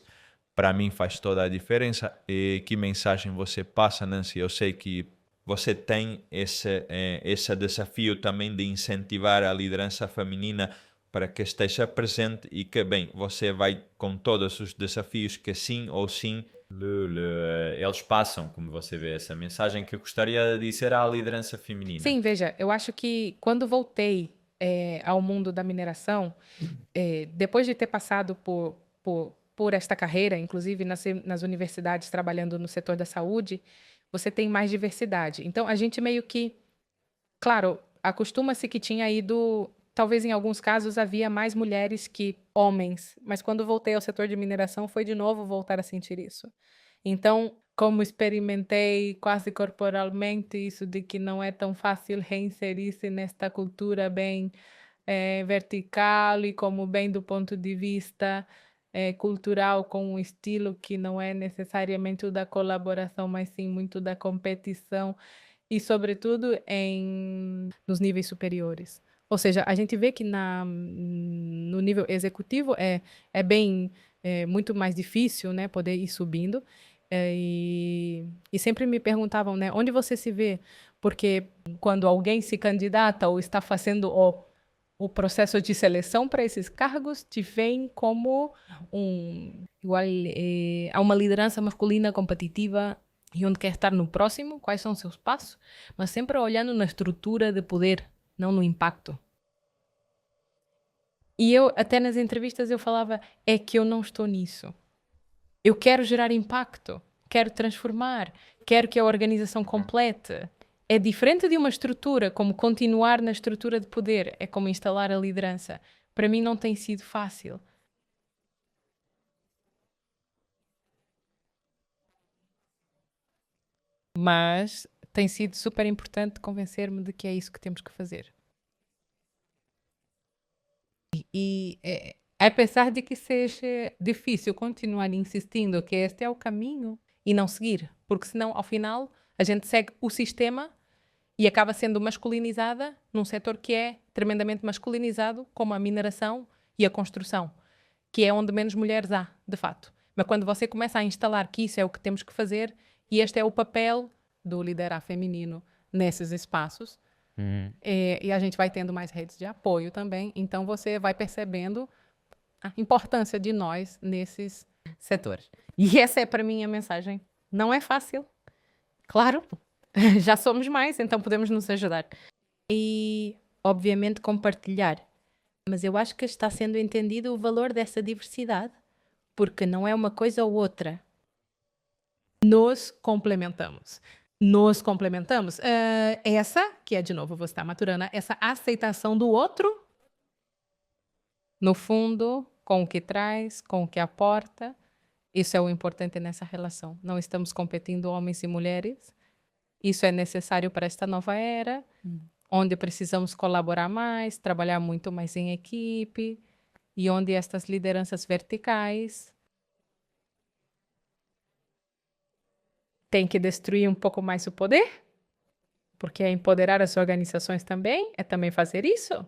para mim faz toda a diferença. E que mensagem você passa, Nancy? Eu sei que você tem esse desafio também de incentivar a liderança feminina para que esteja presente e que, você vai com todos os desafios que sim ou sim. Eles passam, como você vê, essa mensagem que eu gostaria de dizer à liderança feminina. Sim, veja, eu acho que quando voltei ao mundo da mineração, depois de ter passado por esta carreira, inclusive nas universidades, trabalhando no setor da saúde, você tem mais diversidade. Então, a gente meio que, claro, acostuma-se que tinha ido, talvez em alguns casos havia mais mulheres que homens, mas quando voltei ao setor de mineração foi de novo voltar a sentir isso. Então, como experimentei quase corporalmente isso de que não é tão fácil reinserir-se nesta cultura bem vertical e como bem do ponto de vista cultural, com um estilo que não é necessariamente o da colaboração, mas sim muito da competição e, sobretudo, nos níveis superiores. Ou seja, a gente vê que no nível executivo é muito mais difícil, né, poder ir subindo. E sempre me perguntavam, né, onde você se vê? Porque quando alguém se candidata ou está fazendo o processo de seleção para esses cargos, te veem como há uma liderança masculina competitiva e onde quer estar no próximo, quais são os seus passos, mas sempre olhando na estrutura de poder, não no impacto. E eu, até nas entrevistas, eu falava, é que eu não estou nisso. Eu quero gerar impacto, quero transformar, quero que a organização complete. É diferente de uma estrutura, como continuar na estrutura de poder, é como instalar a liderança. Para mim não tem sido fácil. Mas tem sido super importante convencer-me de que é isso que temos que fazer. Apesar de que seja difícil continuar insistindo que este é o caminho e não seguir, porque senão, ao final, a gente segue o sistema e acaba sendo masculinizada num setor que é tremendamente masculinizado, como a mineração e a construção, que é onde menos mulheres há, de fato. Mas quando você começa a instalar que isso é o que temos que fazer e este é o papel do liderar feminino nesses espaços, e a gente vai tendo mais redes de apoio também, então você vai percebendo a importância de nós nesses setores. E essa é para mim a mensagem. Não é fácil, claro, já somos mais, então podemos nos ajudar. E, obviamente, compartilhar. Mas eu acho que está sendo entendido o valor dessa diversidade, porque não é uma coisa ou outra. Nos complementamos. Nos complementamos. Essa, que é de novo, você está maturando, essa aceitação do outro, no fundo, com o que traz, com o que aporta, isso é o importante nessa relação. Não estamos competindo homens e mulheres. Isso é necessário para esta nova era, onde precisamos colaborar mais, trabalhar muito mais em equipe, e onde estas lideranças verticais têm que destruir um pouco mais o poder, porque é empoderar as organizações também, é também fazer isso.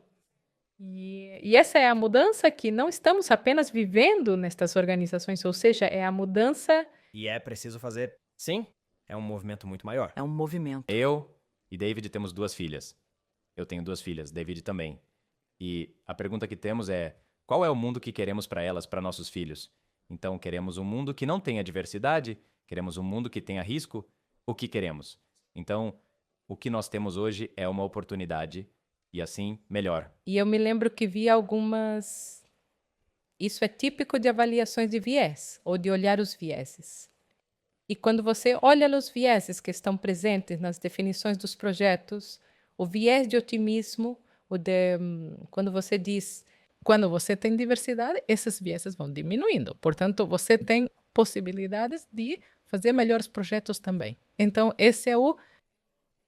E essa é a mudança que não estamos apenas vivendo nestas organizações, ou seja, é a mudança... E é preciso fazer, sim, é um movimento muito maior. É um movimento. Eu e David temos 2 filhas. Eu tenho 2 filhas, David também. E a pergunta que temos é, qual é o mundo que queremos para elas, para nossos filhos? Então, queremos um mundo que não tenha diversidade? Queremos um mundo que tenha risco? O que queremos? Então, o que nós temos hoje é uma oportunidade e assim, melhor. E eu me lembro que vi algumas... Isso é típico de avaliações de viés, ou de olhar os vieses. E quando você olha os vieses que estão presentes nas definições dos projetos, o viés de otimismo, quando você diz, quando você tem diversidade, esses vieses vão diminuindo. Portanto, você tem possibilidades de fazer melhores projetos também. Então, esse é o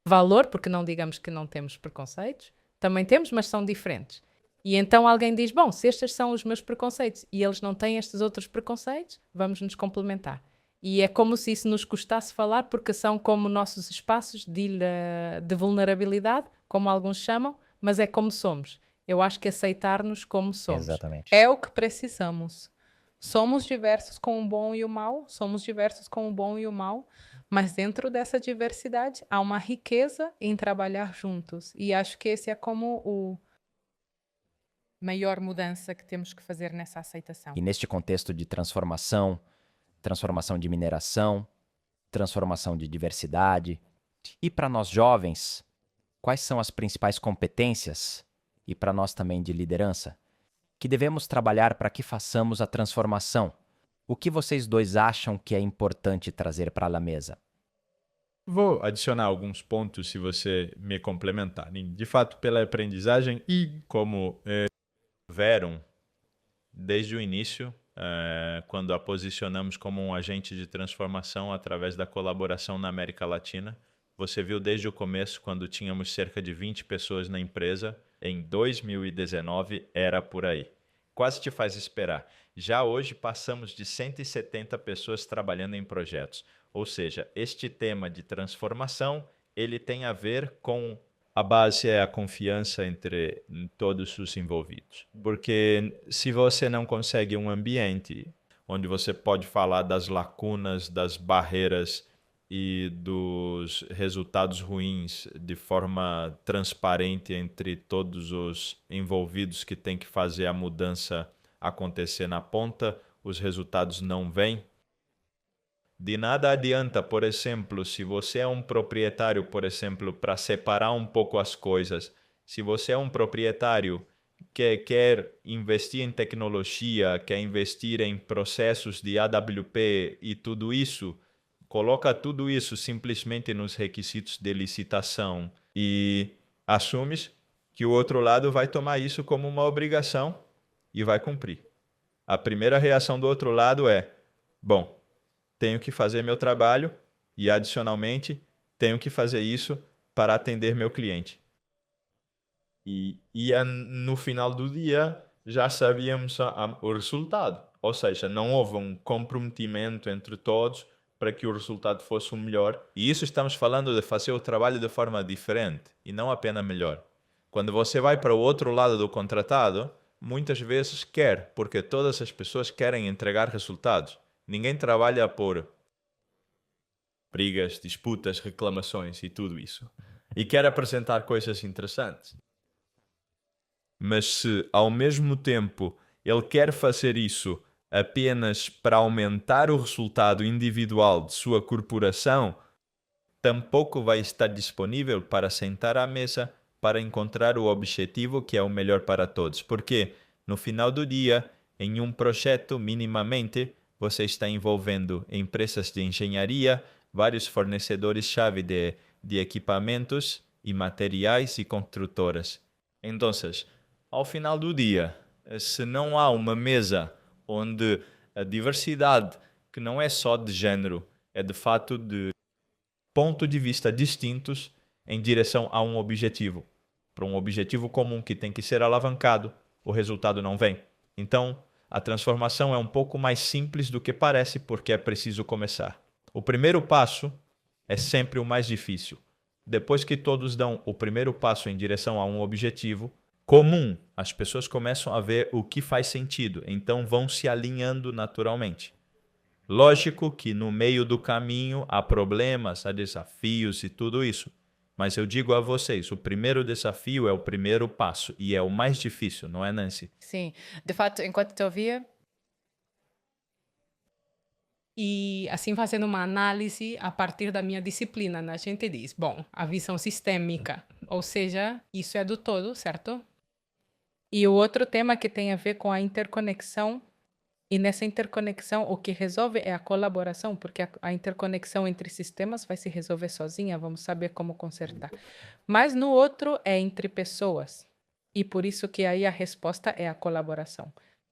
valor, porque não digamos que não temos preconceitos, também temos, mas são diferentes. E então alguém diz, bom, se estes são os meus preconceitos e eles não têm estes outros preconceitos, vamos nos complementar. E é como se isso nos custasse falar, porque são como nossos espaços de vulnerabilidade, como alguns chamam, mas é como somos. Eu acho que aceitar-nos como somos. Exatamente. É o que precisamos. Somos diversos com o bom e o mal, somos diversos com o bom e o mal, mas dentro dessa diversidade há uma riqueza em trabalhar juntos. E acho que esse é como o maior mudança que temos que fazer nessa aceitação. E neste contexto de transformação de mineração, transformação de diversidade, e para nós jovens, quais são as principais competências, e para nós também de liderança, que devemos trabalhar para que façamos a transformação? O que vocês dois acham que é importante trazer para a mesa? Vou adicionar alguns pontos se você me complementar. De fato, pela aprendizagem e como Verum, desde o início, quando a posicionamos como um agente de transformação através da colaboração na América Latina, você viu desde o começo, quando tínhamos cerca de 20 pessoas na empresa, em 2019 era por aí. Quase te faz esperar. Já hoje passamos de 170 pessoas trabalhando em projetos. Ou seja, este tema de transformação, ele tem a ver com... A base é a confiança entre todos os envolvidos. Porque se você não consegue um ambiente onde você pode falar das lacunas, das barreiras e dos resultados ruins de forma transparente entre todos os envolvidos que têm que fazer a mudança acontecer na ponta, os resultados não vêm. De nada adianta, por exemplo, se você é um proprietário, por exemplo, para separar um pouco as coisas, se você é um proprietário que quer investir em tecnologia, quer investir em processos de AWP e tudo isso, coloca tudo isso simplesmente nos requisitos de licitação e assumes que o outro lado vai tomar isso como uma obrigação e vai cumprir. A primeira reação do outro lado é: bom, tenho que fazer meu trabalho e, adicionalmente, tenho que fazer isso para atender meu cliente. E no final do dia já sabíamos o resultado. Ou seja, não houve um comprometimento entre todos para que o resultado fosse o melhor. E isso estamos falando de fazer o trabalho de forma diferente e não apenas melhor. Quando você vai para o outro lado do contratado, muitas vezes quer, porque todas as pessoas querem entregar resultados. Ninguém trabalha por brigas, disputas, reclamações e tudo isso. E quer apresentar coisas interessantes. Mas se, ao mesmo tempo, ele quer fazer isso apenas para aumentar o resultado individual de sua corporação, tampouco vai estar disponível para sentar à mesa para encontrar o objetivo que é o melhor para todos. Porque, no final do dia, em um projeto, minimamente, você está envolvendo empresas de engenharia, vários fornecedores-chave de equipamentos e materiais e construtoras. Então, ao final do dia, se não há uma mesa onde a diversidade, que não é só de género, é de fato de pontos de vista distintos em direção a um objetivo, para um objetivo comum que tem que ser alavancado, o resultado não vem. Então, a transformação é um pouco mais simples do que parece, porque é preciso começar. O primeiro passo é sempre o mais difícil. Depois que todos dão o primeiro passo em direção a um objetivo comum, as pessoas começam a ver o que faz sentido, então vão se alinhando naturalmente. Lógico que no meio do caminho há problemas, há desafios e tudo isso. Mas eu digo a vocês, o primeiro desafio é o primeiro passo e é o mais difícil, não é, Nancy? Sim, de fato, enquanto te ouvia, E assim, fazendo uma análise a partir da minha disciplina, né? A gente diz, bom, a visão sistêmica, ou seja, isso é do todo, certo? e o outro tema que tem a ver com a interconexão, e nessa interconexão o que resolve é a colaboração, porque a interconexão entre sistemas vai se resolver sozinha, vamos saber como consertar. Mas no outro é entre pessoas, e por isso que aí a resposta é a colaboração.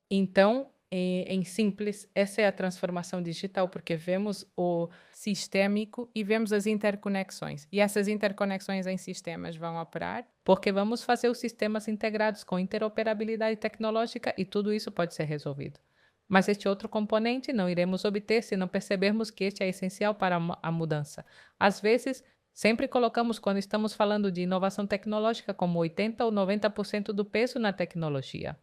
Então, em simples, essa é a transformação digital, porque vemos o Sistêmico e vemos as interconexões. E essas interconexões em sistemas vão operar. porque vamos fazer os sistemas integrados com interoperabilidade tecnológica e tudo isso pode ser resolvido. Mas este outro componente não iremos obter se não percebermos que este é essencial para a mudança. Às vezes, sempre colocamos, quando estamos falando de inovação tecnológica, como 80% ou 90% do peso na tecnologia.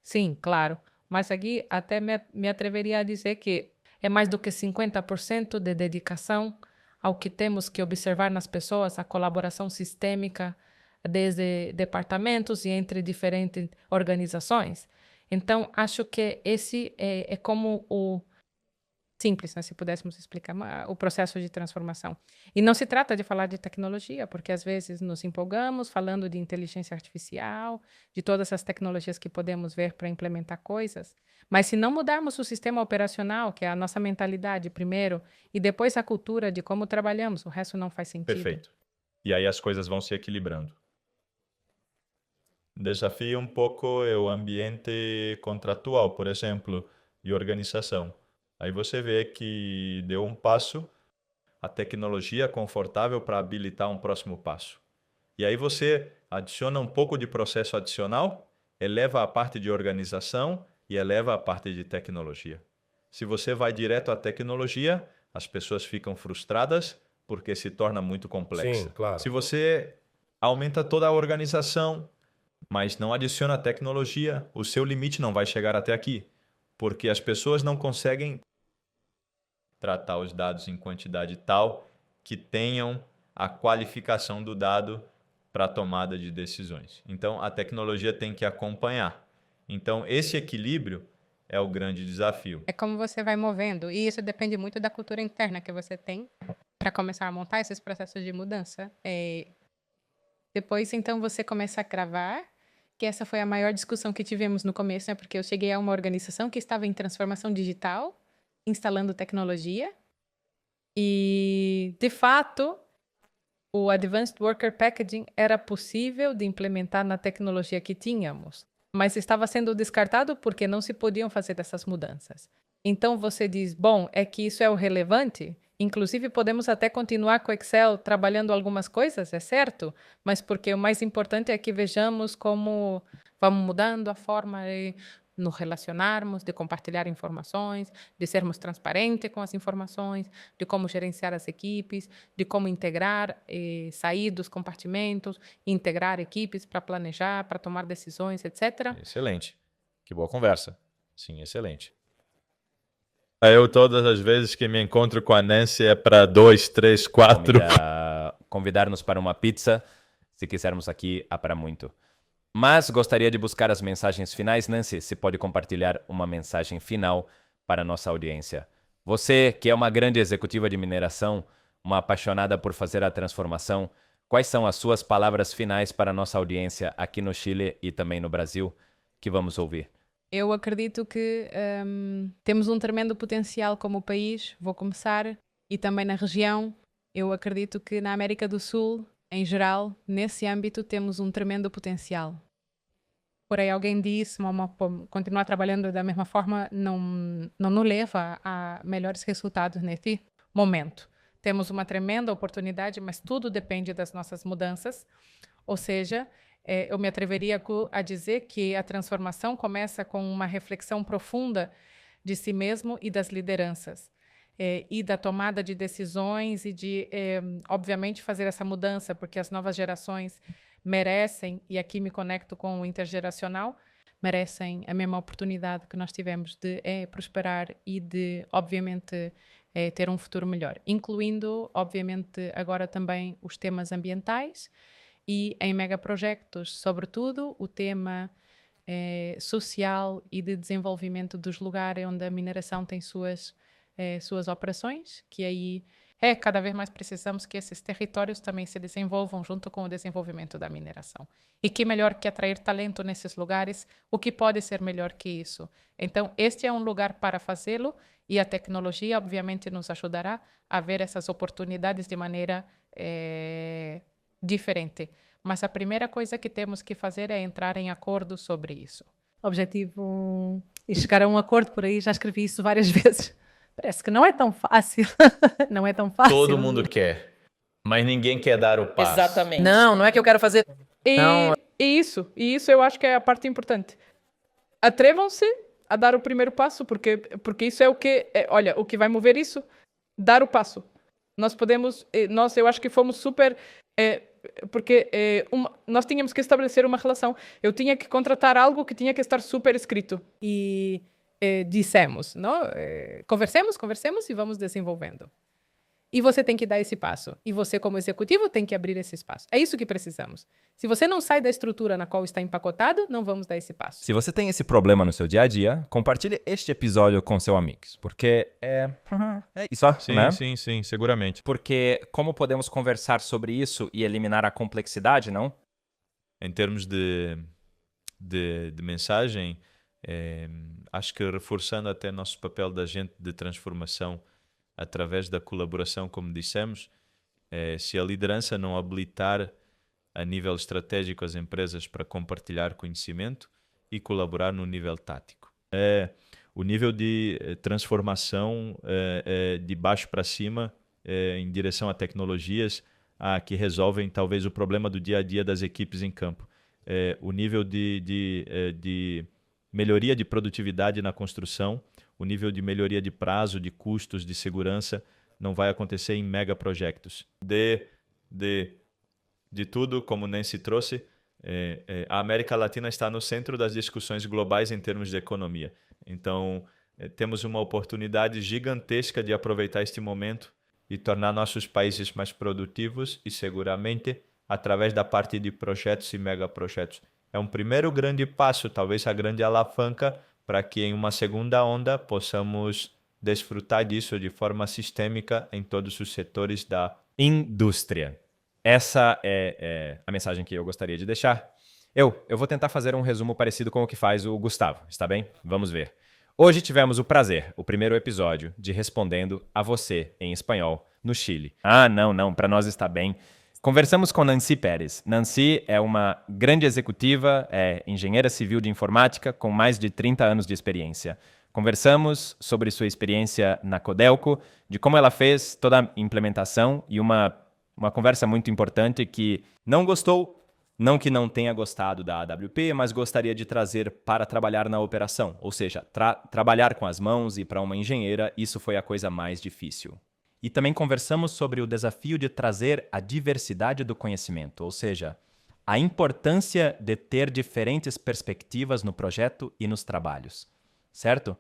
Sim, claro, mas aqui até me atreveria a dizer que é mais do que 50% de dedicação ao que temos que observar nas pessoas, a colaboração sistêmica desde departamentos e entre diferentes organizações. Então, acho que esse é como o simples, né, se pudéssemos explicar o processo de transformação. E não se trata de falar de tecnologia, porque às vezes nos empolgamos falando de inteligência artificial, de todas as tecnologias que podemos ver para implementar coisas, mas se não mudarmos o sistema operacional, que é a nossa mentalidade primeiro, e depois a cultura de como trabalhamos, o resto não faz sentido. Perfeito. E aí as coisas vão se equilibrando. Desafio um pouco é o ambiente contratual, por exemplo, e organização. Aí você vê que deu um passo, a tecnologia é confortável para habilitar um próximo passo. E aí você adiciona um pouco de processo adicional, eleva a parte de organização e eleva a parte de tecnologia. Se você vai direto à tecnologia, as pessoas ficam frustradas porque se torna muito complexa. Sim, claro. Se você aumenta toda a organização, mas não adiciona tecnologia, o seu limite não vai chegar até aqui. porque as pessoas não conseguem tratar os dados em quantidade tal que tenham a qualificação do dado para a tomada de decisões. Então, a tecnologia tem que acompanhar. Então, esse equilíbrio é o grande desafio. É como você vai movendo. E isso depende muito da cultura interna que você tem para começar a montar esses processos de mudança. Depois, então, você começa a cravar, que essa foi a maior discussão que tivemos no começo, né? Porque eu cheguei a uma organização que estava em transformação digital, instalando tecnologia. E, de fato, o Advanced Worker Packaging era possível de implementar na tecnologia que tínhamos, mas estava sendo descartado porque não se podiam fazer essas mudanças. Então você diz, bom, é que isso é o relevante? Inclusive podemos até continuar com o Excel trabalhando algumas coisas, é certo? Mas porque o mais importante é que vejamos como vamos mudando a forma de nos relacionarmos, de compartilhar informações, de sermos transparentes com as informações, de como gerenciar as equipes, de como integrar, sair dos compartimentos, integrar equipes para planejar, para tomar decisões, etc. Excelente. Que boa conversa. Sim, excelente. Eu, todas as vezes que me encontro com a Nancy, é para 2, 3, 4. Convidar-nos para uma pizza, se quisermos aqui, há para muito. Mas gostaria de buscar as mensagens finais. Nancy, se pode compartilhar uma mensagem final para a nossa audiência. Você, que é uma grande executiva de mineração, uma apaixonada por fazer a transformação, quais são as suas palavras finais para a nossa audiência aqui no Chile e também no Brasil, que vamos ouvir? Eu acredito que temos um tremendo potencial como país, vou começar, e também na região. Eu acredito que na América do Sul, em geral, nesse âmbito, temos um tremendo potencial. Por aí alguém disse, continuar trabalhando da mesma forma não nos leva a melhores resultados nesse momento. Temos uma tremenda oportunidade, mas tudo depende das nossas mudanças. Ou seja, eu me atreveria a dizer que a transformação começa com uma reflexão profunda de si mesmo e das lideranças. E da tomada de decisões e de, obviamente, fazer essa mudança, porque as novas gerações merecem, e aqui me conecto com o intergeracional, merecem a mesma oportunidade que nós tivemos de prosperar e de, obviamente, ter um futuro melhor, incluindo, obviamente, agora também os temas ambientais e em megaprojetos, sobretudo, o tema social e de desenvolvimento dos lugares onde a mineração tem suas operações, que aí cada vez mais precisamos que esses territórios também se desenvolvam junto com o desenvolvimento da mineração. E que melhor que atrair talento nesses lugares, o que pode ser melhor que isso? Então, este é um lugar para fazê-lo e a tecnologia, obviamente, nos ajudará a ver essas oportunidades de maneira diferente. Mas a primeira coisa que temos que fazer é entrar em acordo sobre isso. Objetivo e chegar a um acordo por aí, já escrevi isso várias vezes. Parece que não é tão fácil. Não é tão fácil. Todo mundo quer, mas ninguém quer dar o passo. Exatamente. Não é que eu quero fazer. E isso eu acho que é a parte importante. Atrevam-se a dar o primeiro passo, porque isso é o que... olha, o que vai mover isso, dar o passo. Nós podemos... eu acho que fomos super... porque nós tínhamos que estabelecer uma relação. Eu tinha que contratar algo que tinha que estar super escrito. E... dissemos, não? Conversemos e vamos desenvolvendo. E você tem que dar esse passo. E você, como executivo, tem que abrir esse espaço. É isso que precisamos. Se você não sai da estrutura na qual está empacotado, não vamos dar esse passo. Se você tem esse problema no seu dia a dia, compartilhe este episódio com seus amigos, porque é isso, Sim, né? sim, seguramente. Porque como podemos conversar sobre isso e eliminar a complexidade, não? Em termos de mensagem, acho que reforçando até nosso papel da agente de transformação através da colaboração, como dissemos, se a liderança não habilitar a nível estratégico as empresas para compartilhar conhecimento e colaborar no nível tático. O nível de transformação de baixo para cima em direção a tecnologias que resolvem talvez o problema do dia a dia das equipes em campo. O nível de melhoria de produtividade na construção, o nível de melhoria de prazo, de custos, de segurança, não vai acontecer em megaprojetos. De tudo, como Nancy trouxe, a América Latina está no centro das discussões globais em termos de economia. Então, temos uma oportunidade gigantesca de aproveitar este momento e tornar nossos países mais produtivos e, seguramente, através da parte de projetos e megaprojetos. É um primeiro grande passo, talvez a grande alavanca, para que em uma segunda onda possamos desfrutar disso de forma sistêmica em todos os setores da Indústria. Essa é a mensagem que eu gostaria de deixar. Eu vou tentar fazer um resumo parecido com o que faz o Gustavo, está bem? Vamos ver. Hoje tivemos o prazer, o primeiro episódio, de Respondendo a Você em espanhol no Chile. Ah, não, para nós está bem. Conversamos com Nancy Pérez. Nancy é uma grande executiva, é engenheira civil de informática com mais de 30 anos de experiência. Conversamos sobre sua experiência na Codelco, de como ela fez toda a implementação e uma conversa muito importante que não gostou, não que não tenha gostado da AWP, mas gostaria de trazer para trabalhar na operação. Ou seja, trabalhar com as mãos e para uma engenheira, isso foi a coisa mais difícil. E também conversamos sobre o desafio de trazer a diversidade do conhecimento, ou seja, a importância de ter diferentes perspectivas no projeto e nos trabalhos, certo?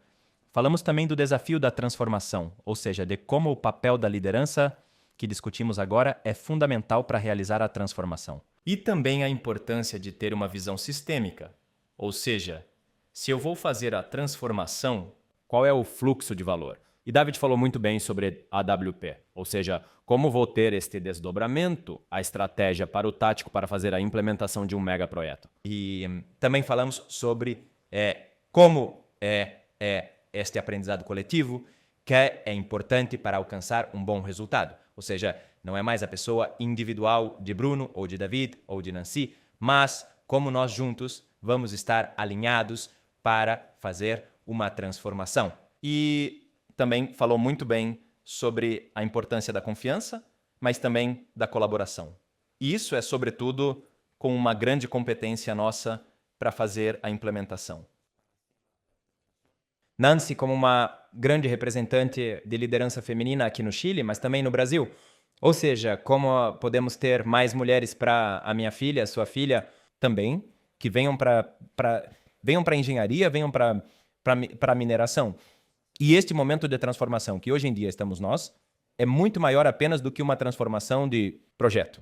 Falamos também do desafio da transformação, ou seja, de como o papel da liderança, que discutimos agora, é fundamental para realizar a transformação. E também a importância de ter uma visão sistêmica, ou seja, se eu vou fazer a transformação, qual é o fluxo de valor? E David falou muito bem sobre a AWP, ou seja, como vou ter este desdobramento, a estratégia para o tático para fazer a implementação de um megaprojeto. E também falamos sobre como este aprendizado coletivo que é importante para alcançar um bom resultado. Ou seja, não é mais a pessoa individual de Bruno, ou de David, ou de Nancy, mas como nós juntos vamos estar alinhados para fazer uma transformação. E também falou muito bem sobre a importância da confiança, mas também da colaboração. E isso é, sobretudo, com uma grande competência nossa para fazer a implementação. Nancy, como uma grande representante de liderança feminina aqui no Chile, mas também no Brasil. Ou seja, como podemos ter mais mulheres para a minha filha, a sua filha também, que venham para engenharia, venham para a mineração. E este momento de transformação que hoje em dia estamos nós é muito maior apenas do que uma transformação de projeto.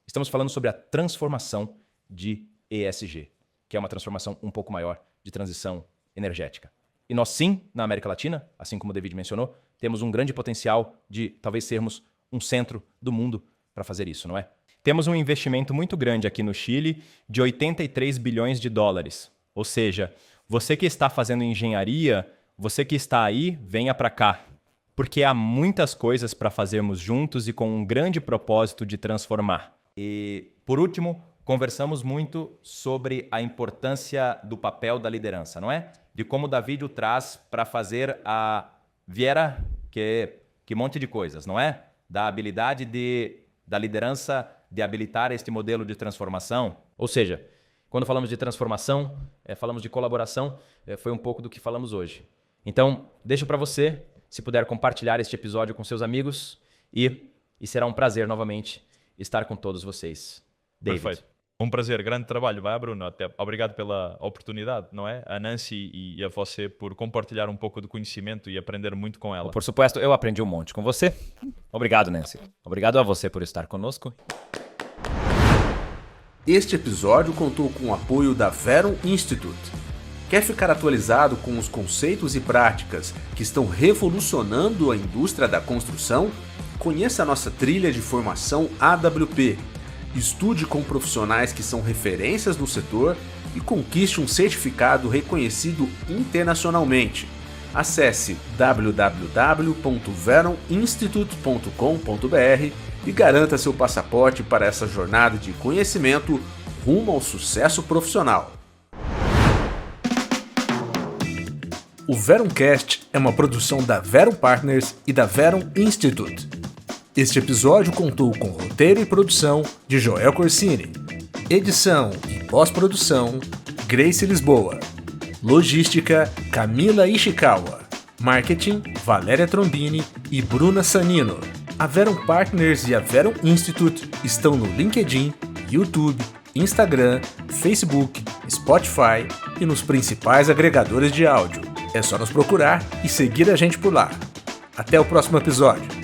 Estamos falando sobre a transformação de ESG, que é uma transformação um pouco maior de transição energética. E nós sim, na América Latina, assim como o David mencionou, temos um grande potencial de talvez sermos um centro do mundo para fazer isso, não é? Temos um investimento muito grande aqui no Chile de 83 bilhões de dólares. Ou seja, você que está fazendo engenharia, você que está aí, venha para cá. Porque há muitas coisas para fazermos juntos e com um grande propósito de transformar. E, por último, conversamos muito sobre a importância do papel da liderança, não é? De como o David o traz para fazer a Viera, que monte de coisas, não é? Da habilidade da liderança de habilitar este modelo de transformação. Ou seja, quando falamos de transformação, falamos de colaboração, foi um pouco do que falamos hoje. Então, deixo para você, se puder compartilhar este episódio com seus amigos e será um prazer novamente estar com todos vocês. David. Perfeito. Um prazer, grande trabalho. Vai, Bruno. Até, obrigado pela oportunidade, não é? A Nancy e a você por compartilhar um pouco do conhecimento e aprender muito com ela. Por supuesto, eu aprendi um monte com você. Obrigado, Nancy. Obrigado a você por estar conosco. Este episódio contou com o apoio da Verum Institute. Quer ficar atualizado com os conceitos e práticas que estão revolucionando a indústria da construção? Conheça a nossa trilha de formação AWP. Estude com profissionais que são referências no setor e conquiste um certificado reconhecido internacionalmente. Acesse www.veruminstitute.com.br e garanta seu passaporte para essa jornada de conhecimento rumo ao sucesso profissional. O Verumcast é uma produção da Verum Partners e da Verum Institute. Este episódio contou com roteiro e produção de Joel Corsini, edição e pós-produção Grace Lisboa, logística Camila Ishikawa, marketing Valéria Trombini e Bruna Sanino. A Verum Partners e a Verum Institute estão no LinkedIn, YouTube, Instagram, Facebook, Spotify e nos principais agregadores de áudio. É só nos procurar e seguir a gente por lá. Até o próximo episódio.